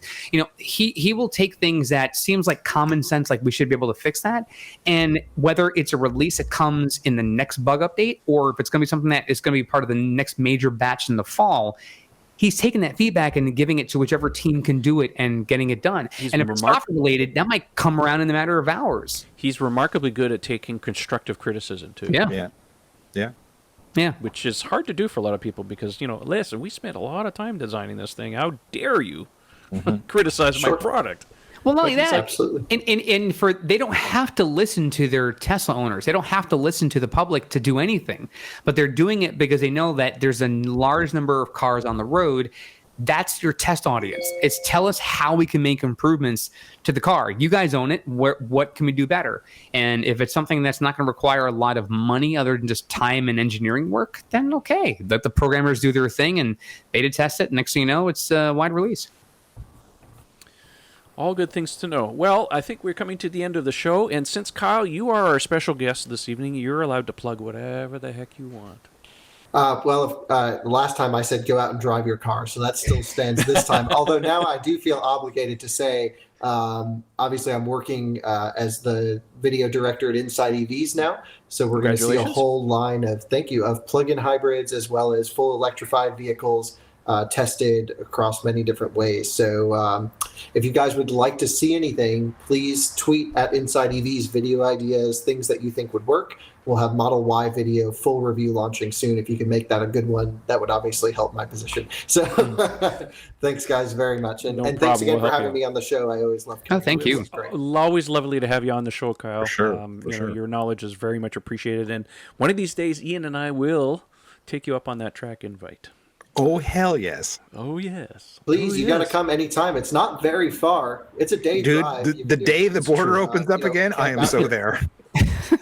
he will take things that seems like common sense, like we should be able to fix that, and whether it's a release that comes in the next bug update, or if it's going to be something that is going to be part of the next major batch in the fall, he's taking that feedback and giving it to whichever team can do it and getting it done. And if it's software related, that might come around in a matter of hours. He's remarkably good at taking constructive criticism too. Yeah. Which is hard to do for a lot of people because, listen, we spent a lot of time designing this thing. How dare you criticize my product? Well, not only that, absolutely. and they don't have to listen to their Tesla owners. They don't have to listen to the public to do anything, but they're doing it because they know that there's a large number of cars on the road. That's your test audience. It's tell us how we can make improvements to the car. You guys own it. What can we do better? And if it's something that's not going to require a lot of money other than just time and engineering work, then okay. Let the programmers do their thing and beta test it. Next thing you know, it's a wide release. All good things to know. Well, I think we're coming to the end of the show. And since, Kyle, you are our special guest this evening, you're allowed to plug whatever the heck you want. Last time I said go out and drive your car, so that still stands this time. Although now I do feel obligated to say, obviously I'm working as the video director at InsideEVS now, so we're going to see a whole line of plug-in hybrids as well as full electrified vehicles tested across many different ways. So if you guys would like to see anything, please tweet at InsideEVS video ideas, things that you think would work. We'll have Model Y video full review launching soon. If you can make that a good one, that would obviously help my position. So thanks, guys, very much. And thanks again for having me on the show. I always love coming. Oh, thank you. Always lovely to have you on the show, Kyle. For sure. Your knowledge is very much appreciated. And one of these days, Ian and I will take you up on that track invite. Oh, hell yes. Oh, yes. Please, you got to come anytime. It's not very far. It's a day drive. The day the border opens up again, I am so there.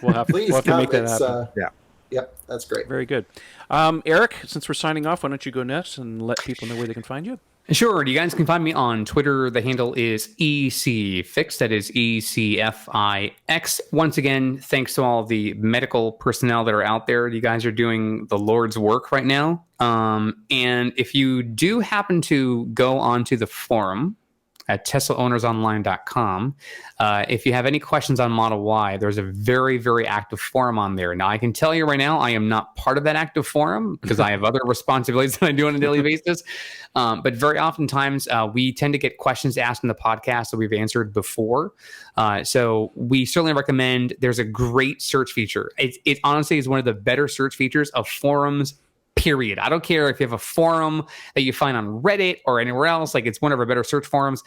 We'll have to make that happen. Yep, that's great. Very good. Eric, since we're signing off, why don't you go next and let people know where they can find you? Sure. You guys can find me on Twitter. The handle is ECFix. That is ECFIX. Once again, thanks to all the medical personnel that are out there. You guys are doing the Lord's work right now. And if you do happen to go onto the forum, at TeslaOwnersOnline.com. If you have any questions on Model Y, there's a very, very active forum on there. Now, I can tell you right now, I am not part of that active forum because I have other responsibilities that I do on a daily basis. But very oftentimes, we tend to get questions asked in the podcast that we've answered before. So we certainly recommend. There's a great search feature. It honestly is one of the better search features of forums, period. I don't care if you have a forum that you find on Reddit or anywhere else. Like, it's one of our better search forums.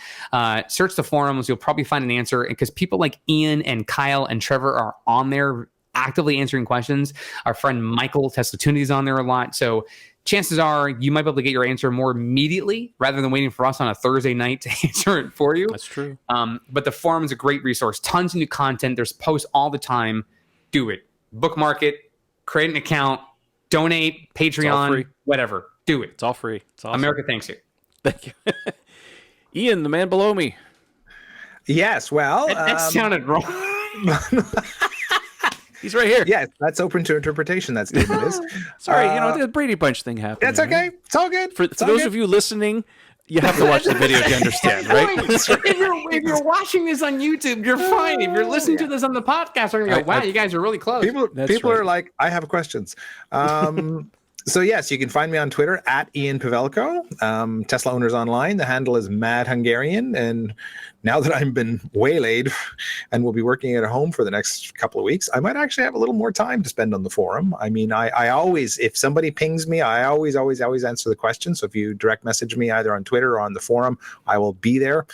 Search the forums. You'll probably find an answer, because people like Ian and Kyle and Trevor are on there actively answering questions. Our friend Michael Teslatundi is on there a lot. So chances are you might be able to get your answer more immediately rather than waiting for us on a Thursday night to answer it for you. That's true. But the forum is a great resource. Tons of new content. There's posts all the time. Do it. Bookmark it. Create an account. Donate, Patreon, whatever. Do it. It's all free. It's awesome. America thanks you. Thank you. Ian, the man below me. Yes, well... That sounded wrong. He's right here. Yes, that's open to interpretation, that statement is. Sorry, the Brady Bunch thing happened. That's okay. It's all good. For those of you listening, you have to watch the video to understand, right? If you're watching this on YouTube, you're fine. If you're listening to this on the podcast, you're going to go, wow, you guys are really close. People are like, I have questions. So yes, you can find me on Twitter at Ian Pavelko, Tesla Owners Online. The handle is Mad Hungarian. And now that I've been waylaid and will be working at home for the next couple of weeks, I might actually have a little more time to spend on the forum. I mean, I always, if somebody pings me, I always answer the question. So if you direct message me either on Twitter or on the forum, I will be there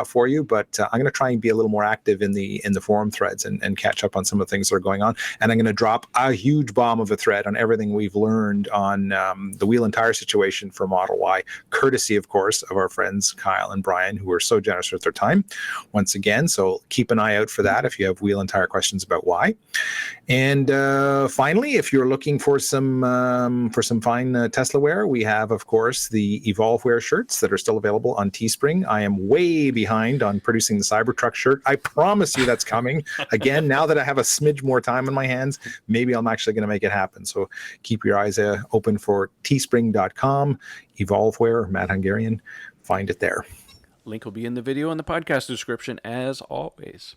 for you. But I'm going to try and be a little more active in the forum threads and catch up on some of the things that are going on. And I'm going to drop a huge bomb of a thread on everything we've learned on the wheel and tire situation for Model Y, courtesy, of course, of our friends Kyle and Brian, who are so generous with their time once again. So keep an eye out for that if you have wheel and tire questions about Y. And finally, if you're looking for some fine Tesla wear, we have, of course, the Evolve Wear shirts that are still available on Teespring. I am way behind on producing the Cybertruck shirt. I promise you that's coming. Again, now that I have a smidge more time on my hands, maybe I'm actually going to make it happen. So keep your eyes open for teespring.com, Evolve Wear, Mad Hungarian. Find it there. Link will be in the video and the podcast description, as always.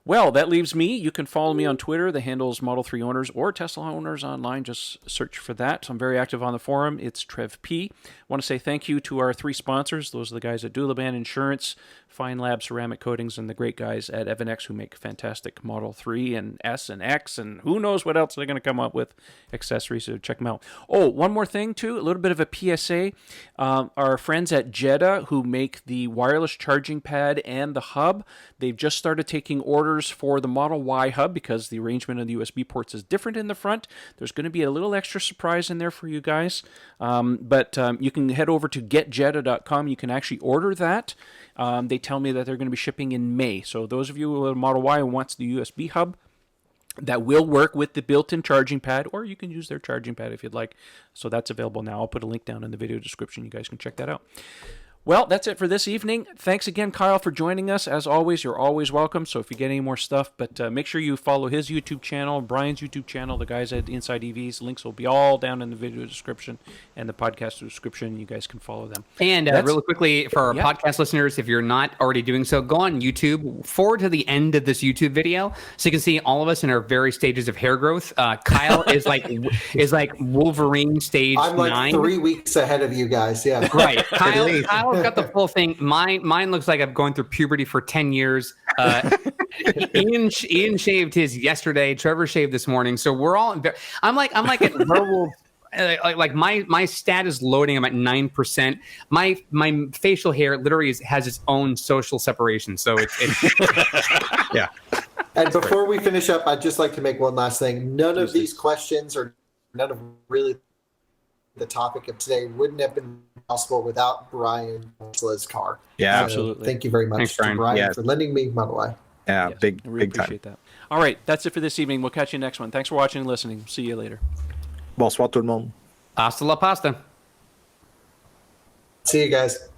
Well, that leaves me. You can follow me on Twitter. The handle is Model 3 Owners or Tesla Owners Online. Just search for that. So I'm very active on the forum. It's Trev P. I want to say thank you to our 3 sponsors. Those are the guys at Doulaban Insurance, Fine Lab Ceramic Coatings, and the great guys at EvanX who make fantastic Model 3 and S and X, and who knows what else they're going to come up with accessories. So check them out. Oh, one more thing, too. A little bit of a PSA. Our friends at GetJeda, who make the wireless charging pad and the hub, they've just started taking orders for the Model Y hub because the arrangement of the USB ports is different in the front. There's going to be a little extra surprise in there for you guys. But you can head over to GetJeda.com. You can actually order that. They tell me that they're going to be shipping in May. So those of you who have a Model Y and wants the USB hub, that will work with the built-in charging pad, or you can use their charging pad if you'd like. So that's available now. I'll put a link down in the video description. You guys can check that out. Well, that's it for this evening. Thanks again, Kyle, for joining us. As always, you're always welcome. So if you get any more stuff, but make sure you follow his YouTube channel, Brian's YouTube channel, the guys at InsideEVS. Links will be all down in the video description and the podcast description. You guys can follow them. And really quickly, for our podcast listeners, if you're not already doing so, go on YouTube, forward to the end of this YouTube video, so you can see all of us in our various stages of hair growth. Kyle is like Wolverine stage 9. I'm like 3 weeks ahead of you guys. Yeah, right. Kyle's got the full thing. Mine looks like I've gone through puberty for 10 years. Ian shaved his yesterday. Trevor shaved this morning. So we're all. I'm like at werewolf. Like my stat is loading. I'm at 9%. My facial hair literally has its own social separation. So it's yeah. And before we finish up, I'd just like to make one last thing. None of these questions, or none of really the topic of today, wouldn't have been possible without Brian Tesla's car. Yeah, so absolutely. Thank you very much to Brian for lending me Model Y. Yeah, yes, big appreciate time. That. All right, that's it for this evening. We'll catch you next one. Thanks for watching and listening. See you later. Bonsoir tout le monde. Hasta la pasta. See you guys.